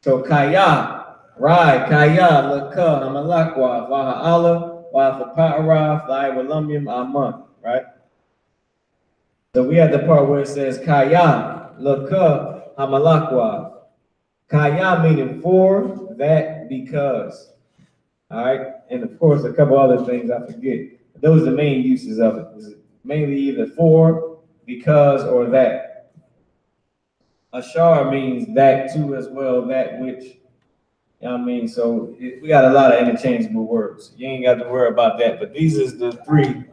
So Kaya, Rai, Kaya, Laka, Hamalakwa, Vaha'ala, Wafapa'ara, Walamyam, Aman, right? So we had the part where it says Kaya, Laka, Hamalakwa. Kaya meaning for, that, because. All right, and of course a couple other things I forget. Those are the main uses of it. It's mainly either for, because, or that. Ashar means that too as well, that which, you know what I mean? So we got a lot of interchangeable words. You ain't got to worry about that, but these is the three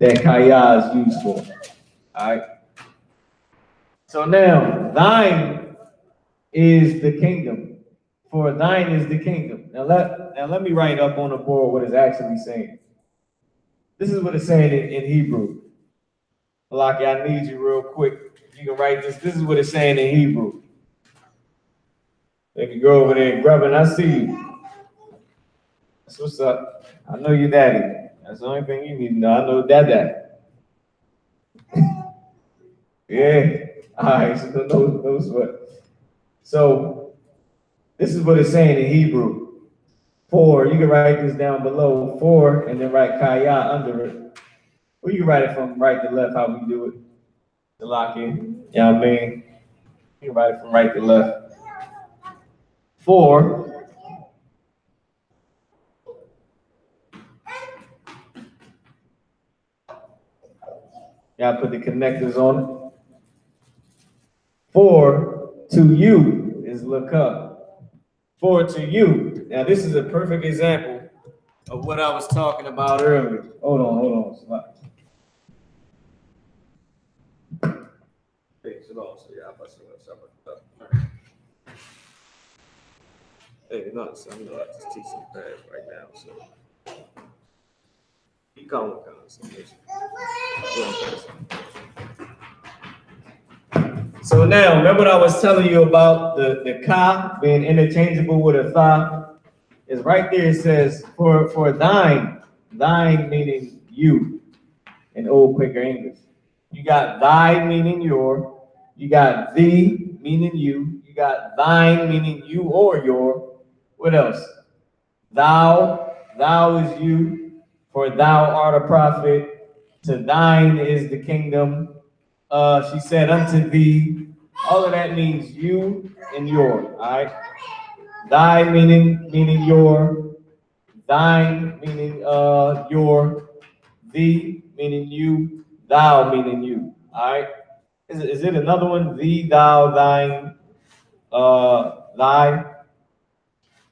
that Kaya is used for. All right. So now, thine is the kingdom. For thine is the kingdom. Now let me write up on the board what it's actually saying. This is what it's saying in Hebrew. Malaki, I need you real quick. You can write this. This is what it's saying in Hebrew. If you go over there and grab it, I see you. That's what's up. I know your daddy. That's the only thing you need to know. I know Dada. Yeah. All right. So those what. So this is what it's saying in Hebrew. For, you can write this down below. For, and then write Kaya under it. Or you can write it from right to left, how we do it. To lock in. You know what I mean? You can write it from right to left. For, y'all put the connectors on it. For, to you is look up. For, to you. Now this is a perfect example of what I was talking about earlier. Hold on. Hey, no, so I'm gonna just teach some class right now. So you come So now, remember what I was telling you about the ka being interchangeable with a tha? Is right there. It says for thine meaning you in Old Quaker English. You got thy meaning your. You got thee meaning you. You got thine meaning you or your. What else? Thou is you, for thou art a prophet. To thine is the kingdom. She said unto thee. All of that means you and your. All right. Thy meaning your. Thine meaning your. Thee meaning you. Thou meaning you. All right. Is it another one? Thee, thou, thine, thy.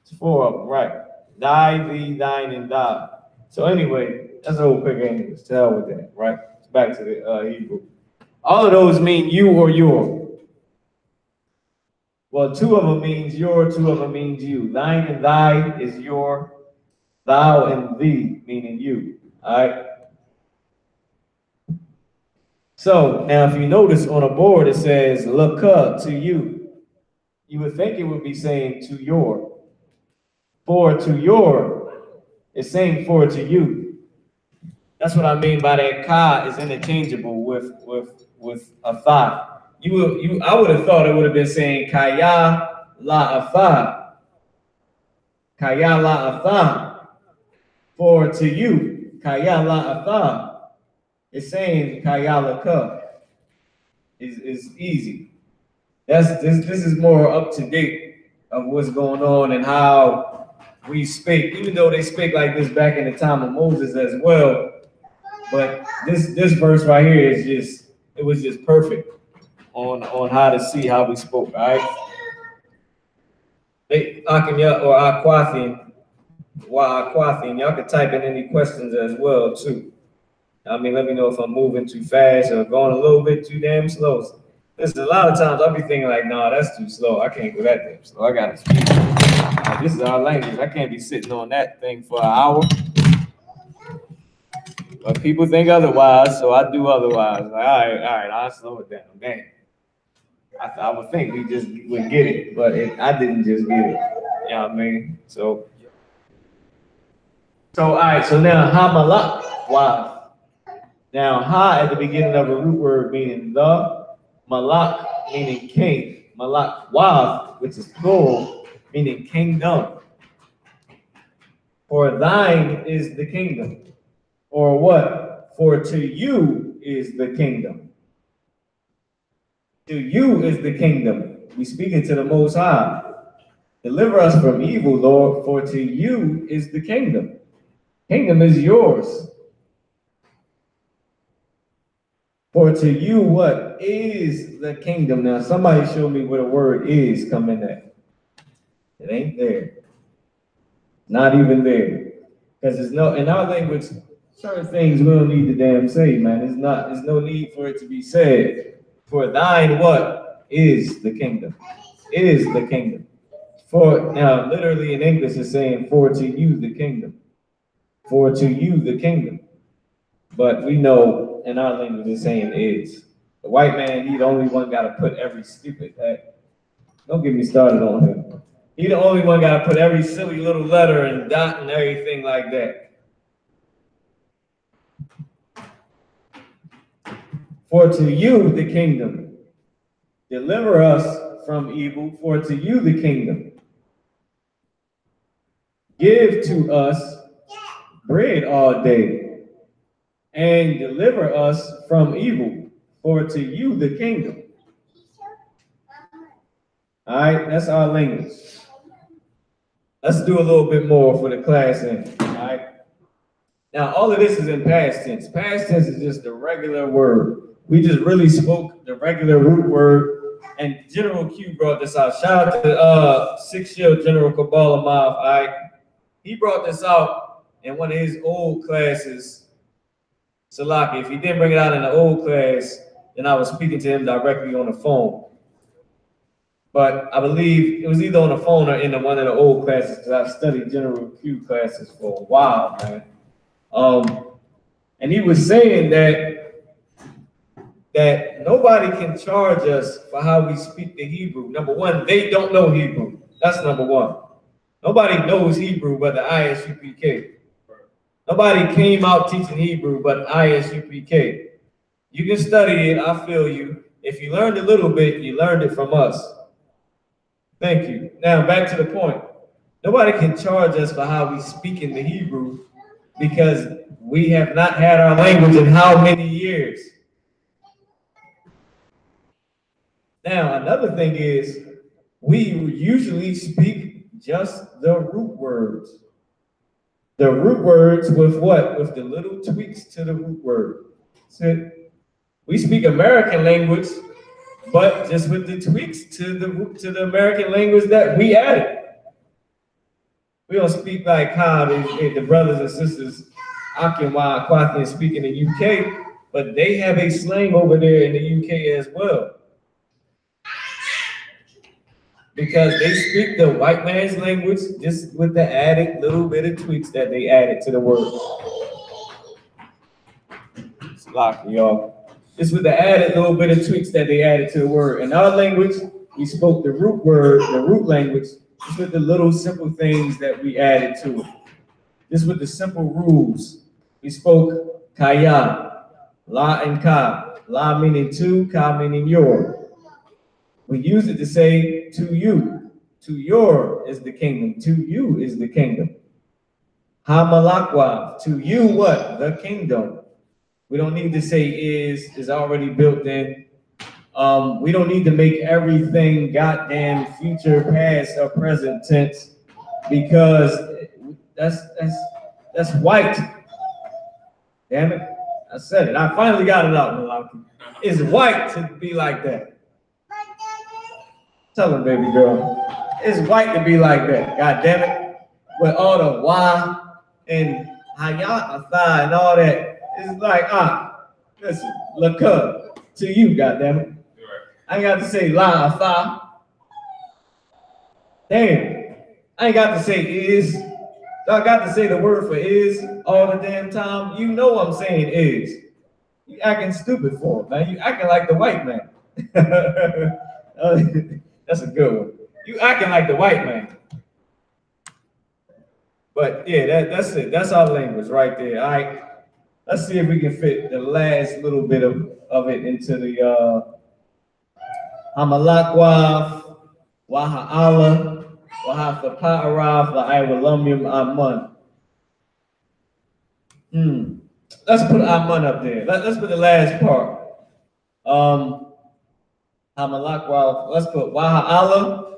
It's four of them, right? Thy, thee, thine, and thou. So anyway, that's a whole quick English. To hell with that, right? It's back to the Hebrew. All of those mean you or your. Well, two of them means your, two of them means you. Thine and thy is your. Thou and thee meaning you. All right. So now, if you notice on a board, it says look up to you. You would think it would be saying to your. For to your, it's saying for to you. That's what I mean by that ka is interchangeable with a tha. I would have thought it would have been saying kaya la atha. Kaya la atha. For to you, kaya la'atha, it's saying kaya la'ka is easy. This is more up to date of what's going on and how we speak, even though they speak like this back in the time of Moses as well. But this verse right here is just, it was just perfect on how to see how we spoke, all right? Hey, Akanya or Aquathian, y'all can type in any questions as well too. I mean, let me know if I'm moving too fast or going a little bit too damn slow. Listen, a lot of times I'll be thinking like, nah, that's too slow. I can't go that damn slow. I gotta speak. This is our language. I can't be sitting on that thing for an hour. But people think otherwise, so I do otherwise. Like, all right, I'll slow it down. Damn. I would think we just would get it, but I didn't just get it. You know what I mean? So all right, so now ha malak waf. Now ha at the beginning of a root word meaning the, malak meaning king, malak waf, which is plural, meaning kingdom. For thine is the kingdom. Or what? For to you is the kingdom. To you is the kingdom. We speaking to the Most High. Deliver us from evil, Lord, for to you is the kingdom. Kingdom is yours. For to you, what is the kingdom? Now, somebody show me where the word is coming at. It ain't there. Not even there. Because there's no, in our language, certain things we don't need to damn say, man. There's no need for it to be said. For thine what is the kingdom? Is the kingdom. For now, literally in English, it's saying for to you the kingdom. For to you the kingdom. But we know in our language it's saying is. The white man, he the only one got to put every stupid, don't get me started on him. He the only one got to put every silly little letter and dot and everything like that. For to you the kingdom. Deliver us from evil, for to you the kingdom. Give to us bread all day, and deliver us from evil, for to you the kingdom. All right, that's our language. Let's do a little bit more for the class end. All right. Now, all of this is in past tense. Past tense is just the regular word. We just really spoke the regular root word, and General Q brought this out. Shout out to 6-year General Kabbalah Mav. All right. He brought this out in one of his old classes. Salaki, if he didn't bring it out in the old class, then I was speaking to him directly on the phone. But I believe it was either on the phone or in one of the old classes, because I've studied General Q classes for a while, man. And he was saying that nobody can charge us for how we speak the Hebrew. Number one, they don't know Hebrew. That's number one. Nobody knows Hebrew but the I.S.U.P.K. Nobody came out teaching Hebrew but I.S.U.P.K. You can study it, I feel you. If you learned a little bit, you learned it from us. Thank you. Now back to the point. Nobody can charge us for how we speak in the Hebrew because we have not had our language in how many years? Now, another thing is we usually speak just the root words. The root words with what? With the little tweaks to the root word. That's it. We speak American language, but just with the tweaks to the American language that we added. We don't speak like how the brothers and sisters I.S.U.P.K speak in the UK, but they have a slang over there in the UK as well. Because they speak the white man's language just with the added little bit of tweaks that they added to the word. It's locked, y'all. Just with the added little bit of tweaks that they added to the word. In our language, we spoke the root word, the root language, just with the little simple things that we added to it. Just with the simple rules. We spoke kaya, la and ka. La meaning to, ka meaning your. We use it to say to you. To your is the kingdom. To you is the kingdom. Hamalakwa, to you what? The kingdom. We don't need to say is already built in. We don't need to make everything goddamn future, past, or present tense, because that's white. Damn it. I said it. I finally got it out, Malaki. It's white to be like that. Tell him, baby girl. It's white to be like that. God damn it. With all the why and hayat and all that. It's like, listen, laka to you, God damn it. I ain't got to say la atha. Damn. I ain't got to say is. I got to say the word for is all the damn time. You know I'm saying is. You acting stupid for it, man. You acting like the white man. That's a good one. You acting like the white man. But yeah, that's it. That's our language right there. All right. Let's see if we can fit the last little bit of it into the Hamalakwa, Waha'ala, Wahafa Pa'araf, La'iwalumium Amun. Let's put Amun up there. Let's put the last part. Hamalakwa, let's put Waha'ala,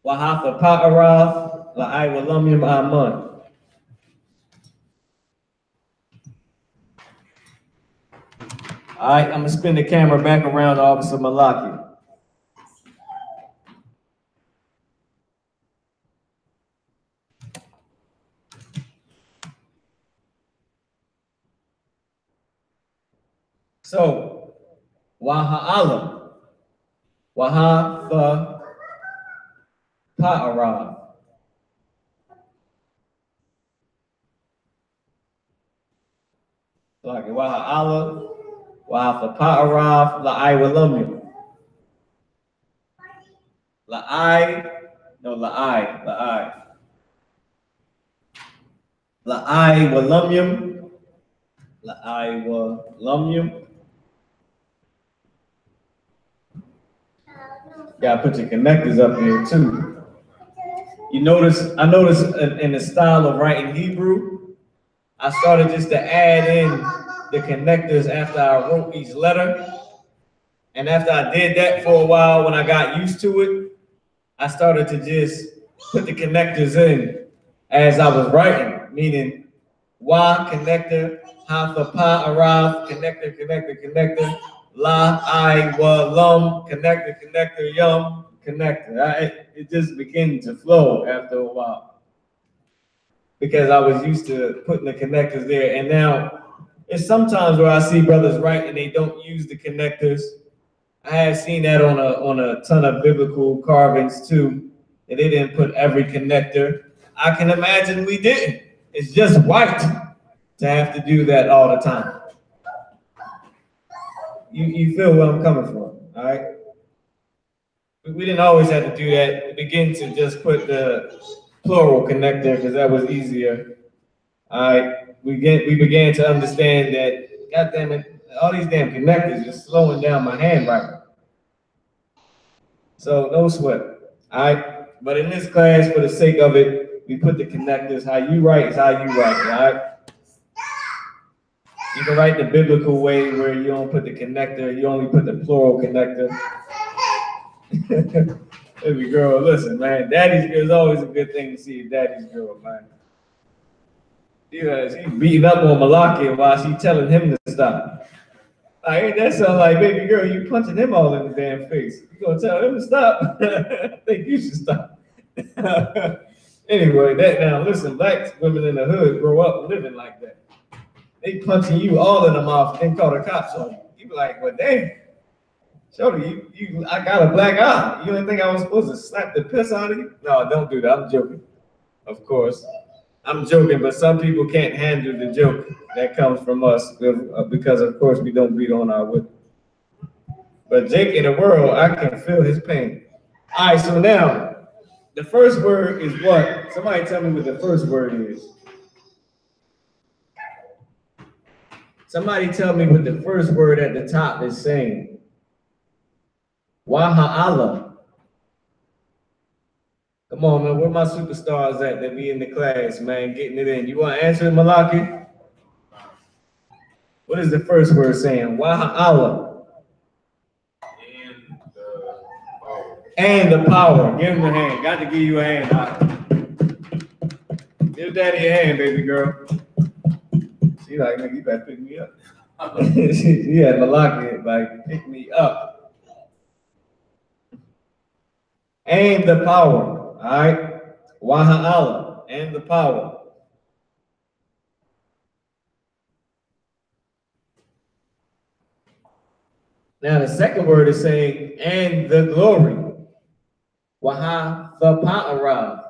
Wahafa Pa'araf, La'iwalumium Amun. All right, I'm gonna spin the camera back around to Officer Malaki. So, Waha'ala, Wahafa Pa'araf. Like Waha'ala, Wahafa Pa'araf, La'iwalumium. La'iwalumium. La'iwalumium. Gotta put your connectors up there too. I noticed in the style of writing Hebrew, I started just to add in the connectors after I wrote each letter. And after I did that for a while, when I got used to it, I started to just put the connectors in as I was writing, meaning wa connector, hafa pa araf, connector, la I wa lum, connector, yum, connector. It just began to flow after a while because I was used to putting the connectors there. And now it's sometimes where I see brothers write and they don't use the connectors. I have seen that on a ton of biblical carvings too, that they didn't put every connector. I can imagine we didn't. It's just white to have to do that all the time. You feel where I'm coming from, all right? We didn't always have to do that. We began to just put the plural connector because that was easier. All right, we began to understand that, God damn it, all these damn connectors are slowing down my handwriting. So no sweat, all right? But in this class, for the sake of it, we put the connectors. How you write is how you write, all right? You can write the biblical way where you don't put the connector, you only put the plural connector. Baby girl, listen, man, daddy's girl is always a good thing to see a daddy's girl, man. She's beating up on Malaki while she's telling him to stop. Like, that sounds like, baby girl, you punching him all in the damn face. You gonna tell him to stop? I think you should stop. Anyway, now listen, black women in the hood grow up living like that. They punching you all in the mouth, then call the cops on you. You be like, well, damn, Shorty, I got a black eye. You didn't think I was supposed to slap the piss out of you? No, don't do that. I'm joking. Of course. I'm joking, but some people can't handle the joke that comes from us because, of course, we don't beat on our women. But Jake in the world, I can feel his pain. All right, so now, the first word is what? Somebody tell me what the first word is. Somebody tell me what the first word at the top is saying. Waha'ala. Come on, man. Where my superstars at that be in the class, man? Getting it in. You want to answer it, Malaki? What is the first word saying? Waha'ala. And the power. Give him a hand. Got to give you a hand. Give daddy a hand, baby girl. She like, nigga, you better pick me up. She had Malaki like, pick me up. And the power. All right. Waha'ala. And the power. Now the second word is saying, and the glory. Waha the pa'arav.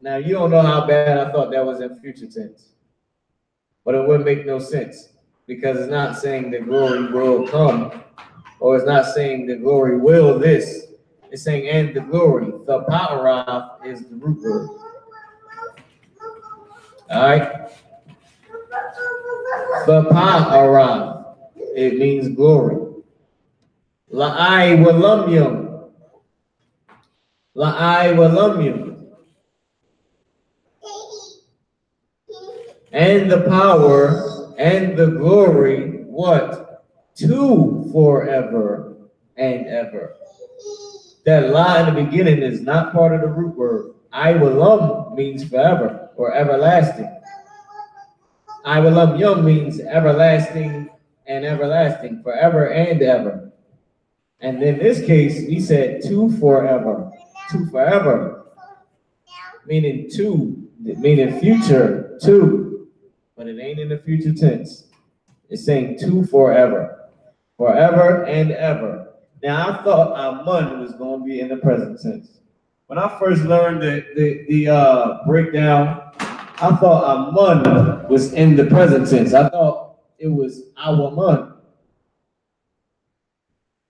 Now you don't know how bad I thought that was in future tense. But it wouldn't make no sense. Because it's not saying the glory will come. Or it's not saying the glory will this. It's saying and the glory. The pa'arav is the root word. Alright? The pa'arav. It means glory. I.S.U.P.K. I.S.U.P.K. And the power and the glory, what? To forever and ever. That la in the beginning is not part of the root word. I.S.U.P.K. means forever or everlasting. I.S.U.P.K. means everlasting and everlasting, forever and ever. And in this case, he said to forever, meaning future, to, but it ain't in the future tense. It's saying to forever and ever. Now I thought Amun was going to be in the present tense. When I first learned the breakdown, I thought Amun was in the present tense. I thought it was Awamun.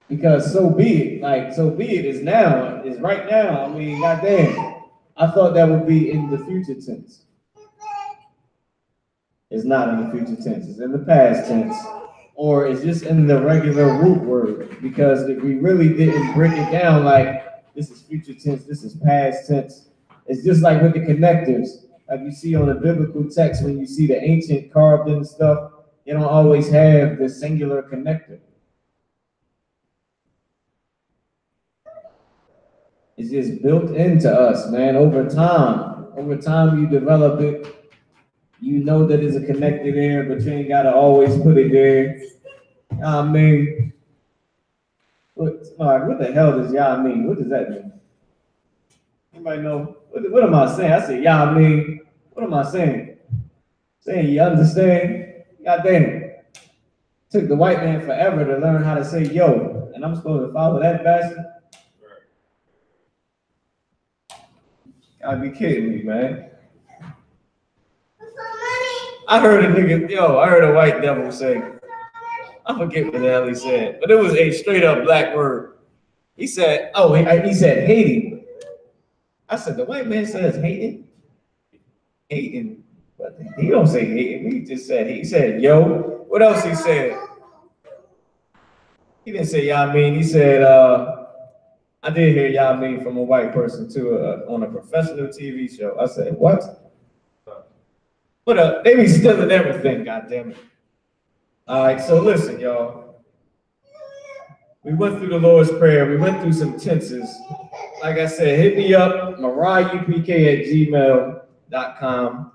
Because so be it is now, is right now. I mean, goddamn. I thought that would be in the future tense. It's not in the future tense, it's in the past tense. Or it's just in the regular root word. Because if we really didn't break it down like this is future tense, this is past tense. It's just like with the connectors. Like you see on the biblical text, when you see the ancient carved in stuff, they don't always have the singular connector. It's just built into us, man, over time. Over time, you develop it. You know that it's a connector there, but you ain't got to always put it there. I mean, what the hell does y'all mean? What does that mean? Anybody know? What am I saying? I say, y'all mean, what am I saying? Saying you understand? God damn it. Took the white man forever to learn how to say yo, and I'm supposed to follow that bastard? I'd be kidding me, man. I heard a white devil say, I forget what the hell he said, but it was a straight up black word. He said, he said hating. I said, the white man says hating? Hating? But he don't say hating, he said yo. What else he said? He didn't say y'all mean, he said, I did hear y'all mean from a white person too on a professional TV show. I said, what? But they be stealing everything, goddammit. All right, so listen, y'all. We went through the Lord's Prayer. We went through some tenses. Like I said, hit me up, marahupk@gmail.com.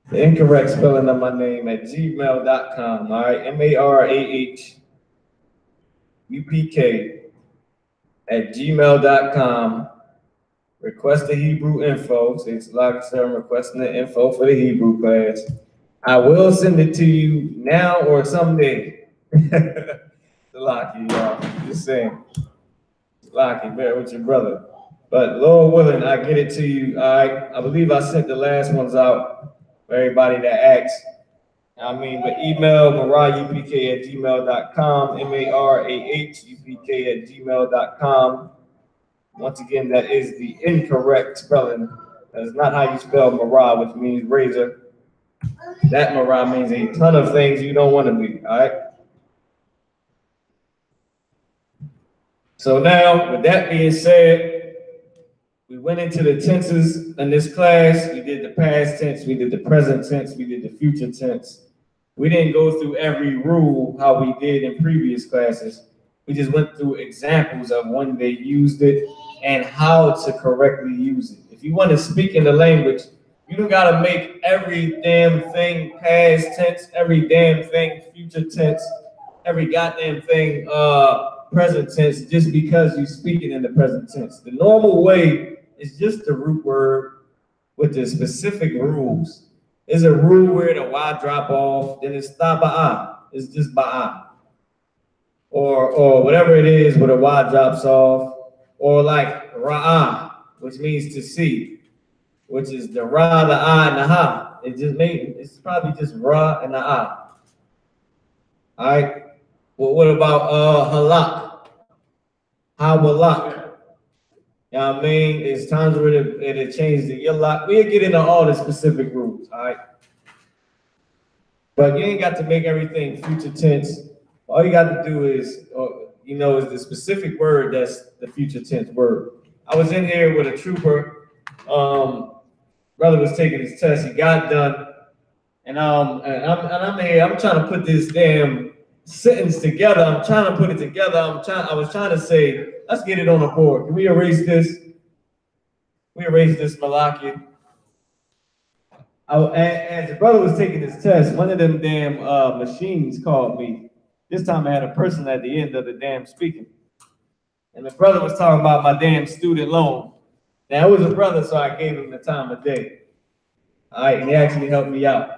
The incorrect spelling of my name at gmail.com. All right, marahupk@gmail.com. Request the Hebrew info. So it's like I said, I'm requesting the info for the Hebrew class. I will send it to you now or someday. Lucky, y'all. Just saying. Lucky, bear with your brother. But Lord willing, I get it to you. I believe I sent the last ones out for everybody that asked. But email marahupk@gmail.com, marahupk@gmail.com. Once again, that is the incorrect spelling. That is not how you spell Marah, which means razor. That Marah means a ton of things you don't want to be, all right? So now, with that being said, We went into the tenses in this class. We did the past tense, we did the present tense, we did the future tense. We didn't go through every rule how we did in previous classes. We just went through examples of when they used it and how to correctly use it. If you want to speak in the language, you don't gotta make every damn thing past tense, every damn thing future tense, every goddamn thing present tense just because you speak it in the present tense. The normal way is just the root word with the specific rules. There's a rule where the Y drop off, then it's taba'a, it's just ba'a. Or whatever it is where the Y drops off, or like ra'ah, which means to see, which is the ra, the I, and the ha. It's probably just ra and the I. All right. Well, what about halak? Hawalak. You know what I mean? It's times where it changed the yalak. We'll get into all the specific rules, all right? But you ain't got to make everything future tense. All you got to do is, is the specific word that's the future tense word. I was in here with a trooper. Brother was taking his test. He got done, and I'm here. I'm trying to put this damn sentence together. I'm trying to put it together. I was trying to say, let's get it on the board. Can we erase this? We erase this, Malaki. As the brother was taking his test, one of them damn machines called me. This time I had a person at the end of the damn speaking. And the brother was talking about my damn student loan. Now, it was a brother, so I gave him the time of day. All right, and he actually helped me out.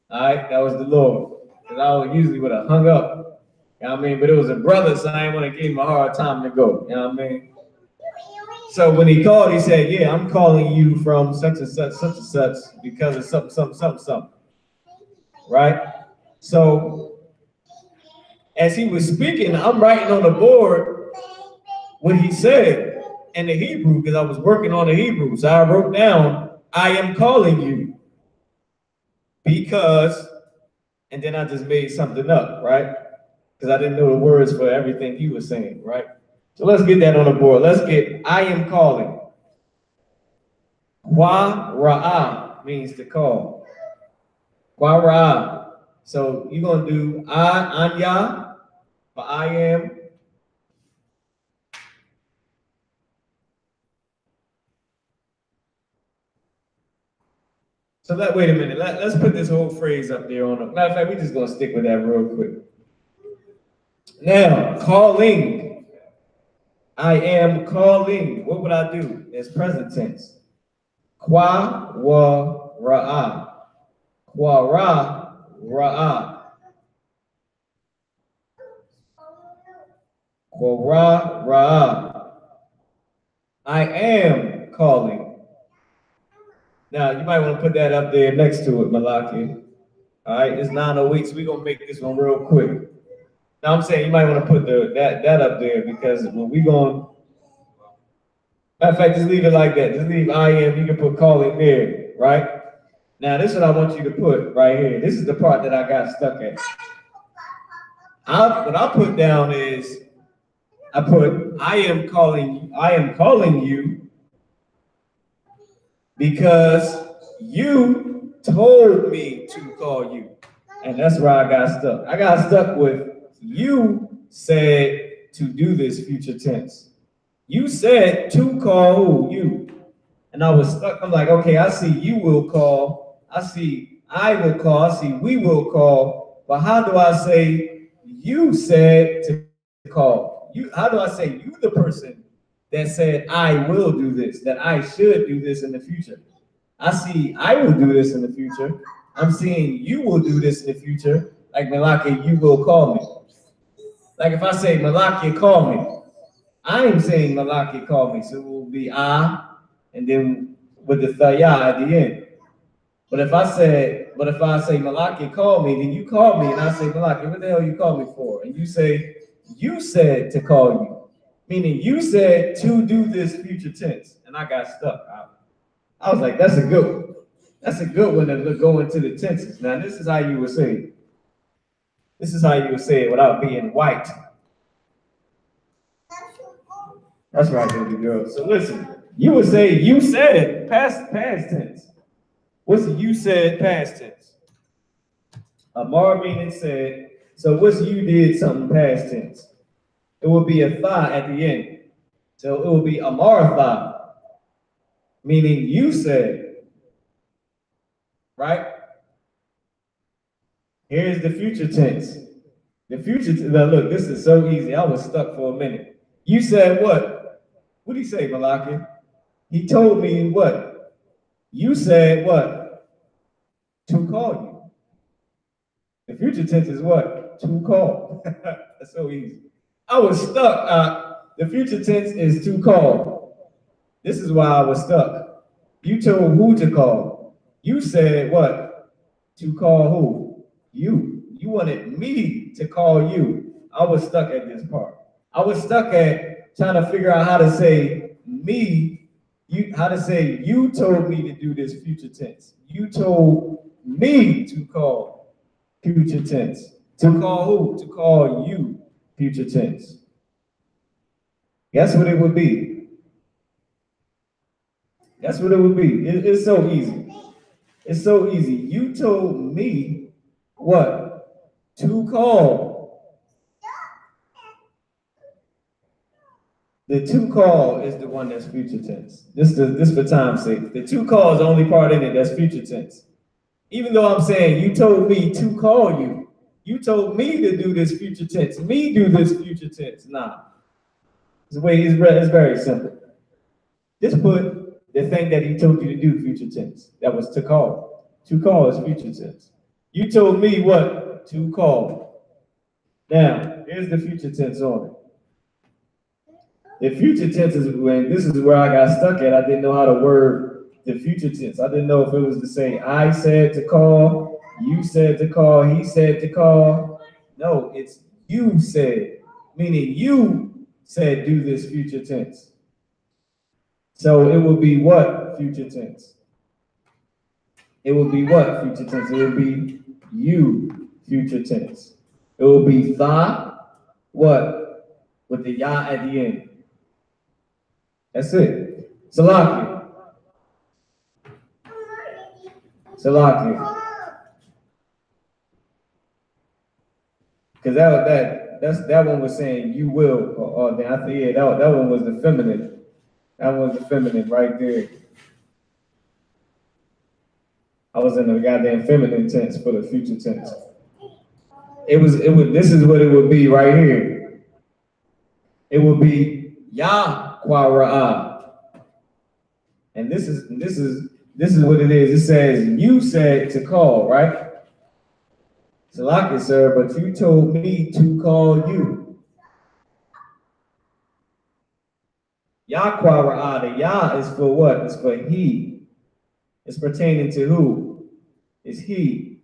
All right, that was the Lord. Because I usually would have hung up. You know what I mean? But it was a brother, so I didn't want to give him a hard time to go. You know what I mean? So when he called, he said, yeah, I'm calling you from such and such, because of something. Right? So as he was speaking, I'm writing on the board what he said in the Hebrew, because I was working on the Hebrew. So I wrote down, I am calling you because, and then I just made something up, right? Because I didn't know the words for everything he was saying, right? So let's get that on the board. Let's get, I am calling. Kwa ra'a means to call. Kwa ra'a. So you're going to do anya for I am. So wait a minute. Let's put this whole phrase up there on the, matter of fact, we're just going to stick with that real quick. Now, calling. I am calling. What would I do? It's present tense. Kwa wa ra'a. Kwa ra ra'a. Kwa ra ra'a. I am calling. Now, you might want to put that up there next to it, Malaki. All right, it's 9:08, so we're going to make this one real quick. Now, I'm saying you might want to put that up there, because when we going, matter of fact, just leave it like that. Just leave I am, you can put calling there, right? Now, this is what I want you to put right here. This is the part that I got stuck at. What I put down is, I put, I am calling you because you told me to call you. And that's where I got stuck. I got stuck with, you said to do this future tense. You said to call who? You. And I was stuck. I'm like, okay, I see you will call. I see I will call. I see we will call. But how do I say you said to call? How do I say you the person that said I will do this, that I should do this in the future? I see I will do this in the future. I'm seeing you will do this in the future. Like Malaki, you will call me. Like if I say Malaki, call me, I am saying Malaki, call me. So it will be I, and then with the thaya at the end. But if I say Malaki, call me, then you call me, and I say Malaki, what the hell you call me for? And you say, you said to call you, meaning you said to do this future tense, and I got stuck. I was like, that's a good one. That's a good one to go into the tenses. Now this is how you would say it. This is how you would say it without being white. That's right, baby girl. So listen, You would say you said past tense. What's you said past tense? Amar meaning said. So what's you did something past tense? It would be a tha at the end. So it would be Amar tha, meaning you said. Right? Here's the future tense. The future now look, this is so easy. I was stuck for a minute. You said what? What did he say, Malaki? He told me what? You said what? To call you. The future tense is what? To call. That's so easy. I was stuck. The future tense is to call. This is why I was stuck. You told who to call. You said what? To call who? You. You wanted me to call you. I was stuck at this part. I was stuck at trying to figure out how to say me, how to say you told me to do this future tense. You told me to call future tense. To call who? To call you future tense. Guess what it would be? That's what it would be. It's so easy. It's so easy. You told me what? To call. The to call is the one that's future tense. This for time's sake. The to call is the only part in it that's future tense. Even though I'm saying you told me to call you, you told me to do this future tense. Me do this future tense. Nah. It's very simple. Just put the thing that he told you to do future tense. That was to call. To call is future tense. You told me what? To call. Now, here's the future tense on it. The future tense is when, this is where I got stuck at. I didn't know how to word the future tense. I didn't know if it was to say I said to call, you said to call, he said to call. No, it's you said, meaning you said do this future tense. So it would be what future tense? It would be what future tense? It would be you future tense. It will be tha, what? With the ya at the end. That's it. Salakia. Salakia. Because that one was saying you will, or then I think yeah, that one was the feminine. That was the feminine right there. I was in the goddamn feminine tense for the future tense. This is what it would be right here. It would be ya kwa ra'a. And this is what it is. It says you said to call, right? Salaki, sir, but you told me to call you. Ya kwa ra'a. The ya is for what? It's for he. It's pertaining to who? It's he.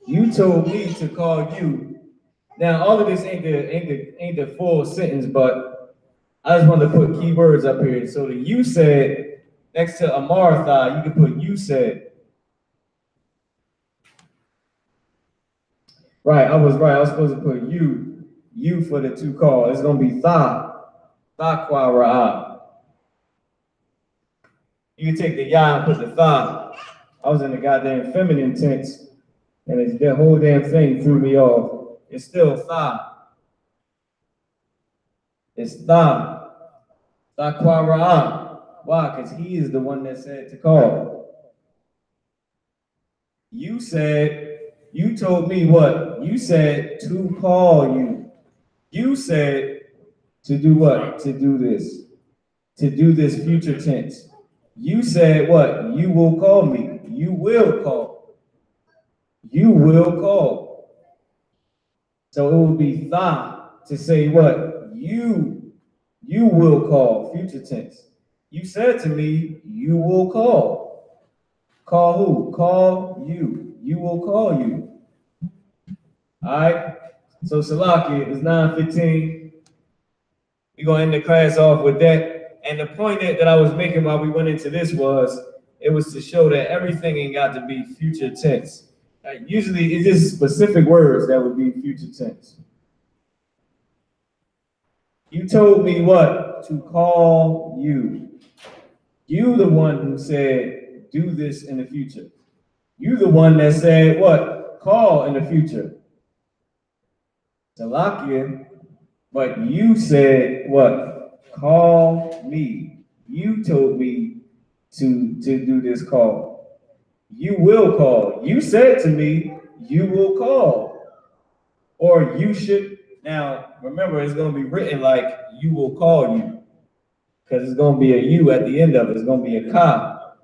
You told me to call you. Now, all of this ain't the full sentence, but I just wanted to put keywords up here. So the you said next to Amartha, you can put you said. Right, I was right. I was supposed to put you for the to call. It's gonna be tha kwa ra'a. You can take the ya and put the tha. I was in the goddamn feminine tense. And the whole damn thing threw me off. It's still tha. It's tha. Tha kwa ra'a. Why? Because he is the one that said to call. You told me what? You said to call you. You said to do what? To do this. To do this future tense. You said what? You will call me. You will call. You will call. So it will be tha to say what? You will call, future tense. You said to me, you will call. Call who? Call you. You will call you. All right? So Salaki is 9:15. We're going to end the class off with that. And the point that I was making while we went into this was, it was to show that everything ain't got to be future tense. Usually it's just specific words that would be future tense. You told me what? To call you. You the one who said, do this in the future. You the one that said what? Call in the future. Salakia, but you said what? Call me. You told me to do this call. You will call. You said to me, you will call. Or you should. Now, remember, it's going to be written like you will call you. Because it's going to be a you at the end of it. It's going to be a ka.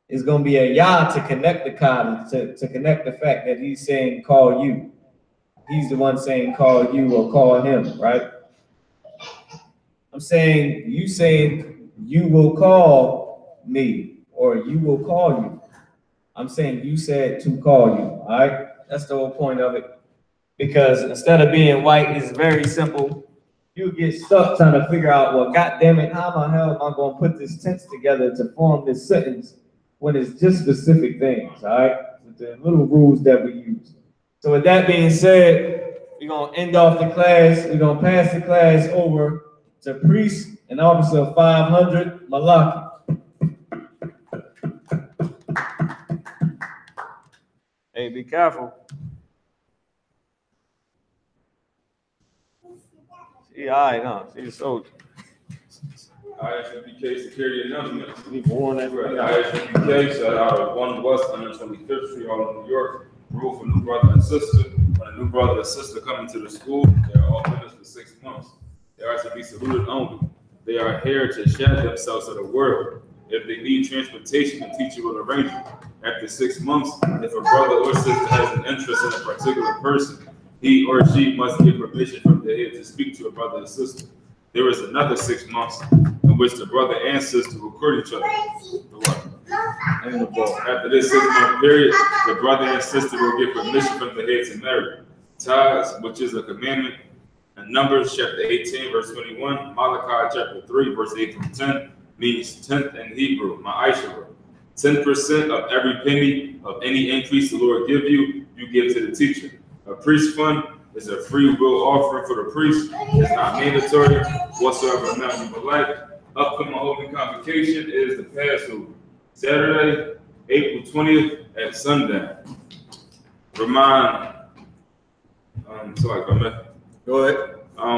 It's going to be a ya to connect the ka, to connect the fact that he's saying call you. He's the one saying call you or call him, right? I'm saying you will call me or you will call you. I'm saying you said to call you, all right? That's the whole point of it. Because instead of being white, it's very simple. You get stuck trying to figure out, well, God damn it, how the hell am I going to put this tense together to form this sentence when it's just specific things, all right? The little rules that we use. So with that being said, we're going to end off the class. We're going to pass the class over to Priest and Officer 500, Malaki. Hey, be careful. She all right, huh? She's a soldier. I.S.U.P.K security announcements. Right. I.S.U.P.K shut out of 1 West 125th Street, Harlem, New York. Rule for new brother and sister. When a new brother and sister come into the school, they are all finished for 6 months. They are to be saluted only. They are here to shed themselves to the world. If they need transportation, the teacher will arrange it. After 6 months, if a brother or sister has an interest in a particular person, he or she must get permission from the head to speak to a brother or sister. There is another 6 months in which the brother and sister will court each other. After this 6-month period, the brother and sister will get permission from the head to marry. Ties, which is a commandment, and Numbers chapter 18, verse 21, Malachi chapter 3, verse 8 through 10, means 10th in Hebrew, ma'ashara. 10% of every penny of any increase the Lord give you, you give to the teacher. A priest fund is a free will offering for the priest. It's not mandatory whatsoever amount you would like. Upcoming holy convocation is the Passover, Saturday, April 20th at sundown. Go ahead.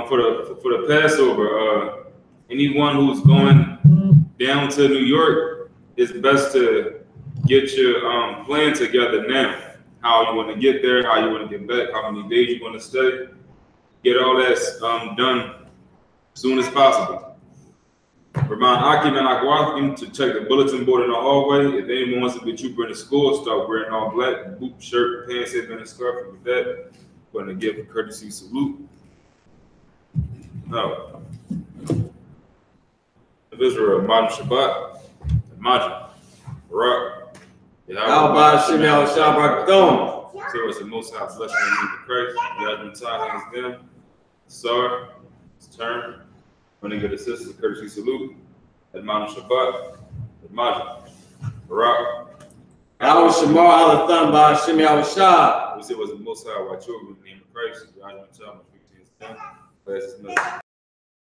For the Passover, anyone who's going down to New York, it's best to get your plan together now. How you want to get there, how you want to get back, how many days you want to stay. Get all that done as soon as possible. Remind Akim and Akwafim to check the bulletin board in the hallway. If anyone wants to be trooper in the school, start wearing all black, boot, shirt, pants, headband, and scarf. And with that, we're going to give a courtesy salute. Now, of Israel, Modern Shabbat, Imagine, Barak, Al-Ba Shem Yahweh Dome. So it's the Most High blessing in the name of Christ. Judgment time hangs down. Sar, it's turn. When they get a sister, courtesy salute. Admonish Shabbat. Admonish. Barak. Al Shamar Al Thun Ba Shem Yahweh. We say it was the Most High, our children in the name of Christ. Judgment time, 15 class is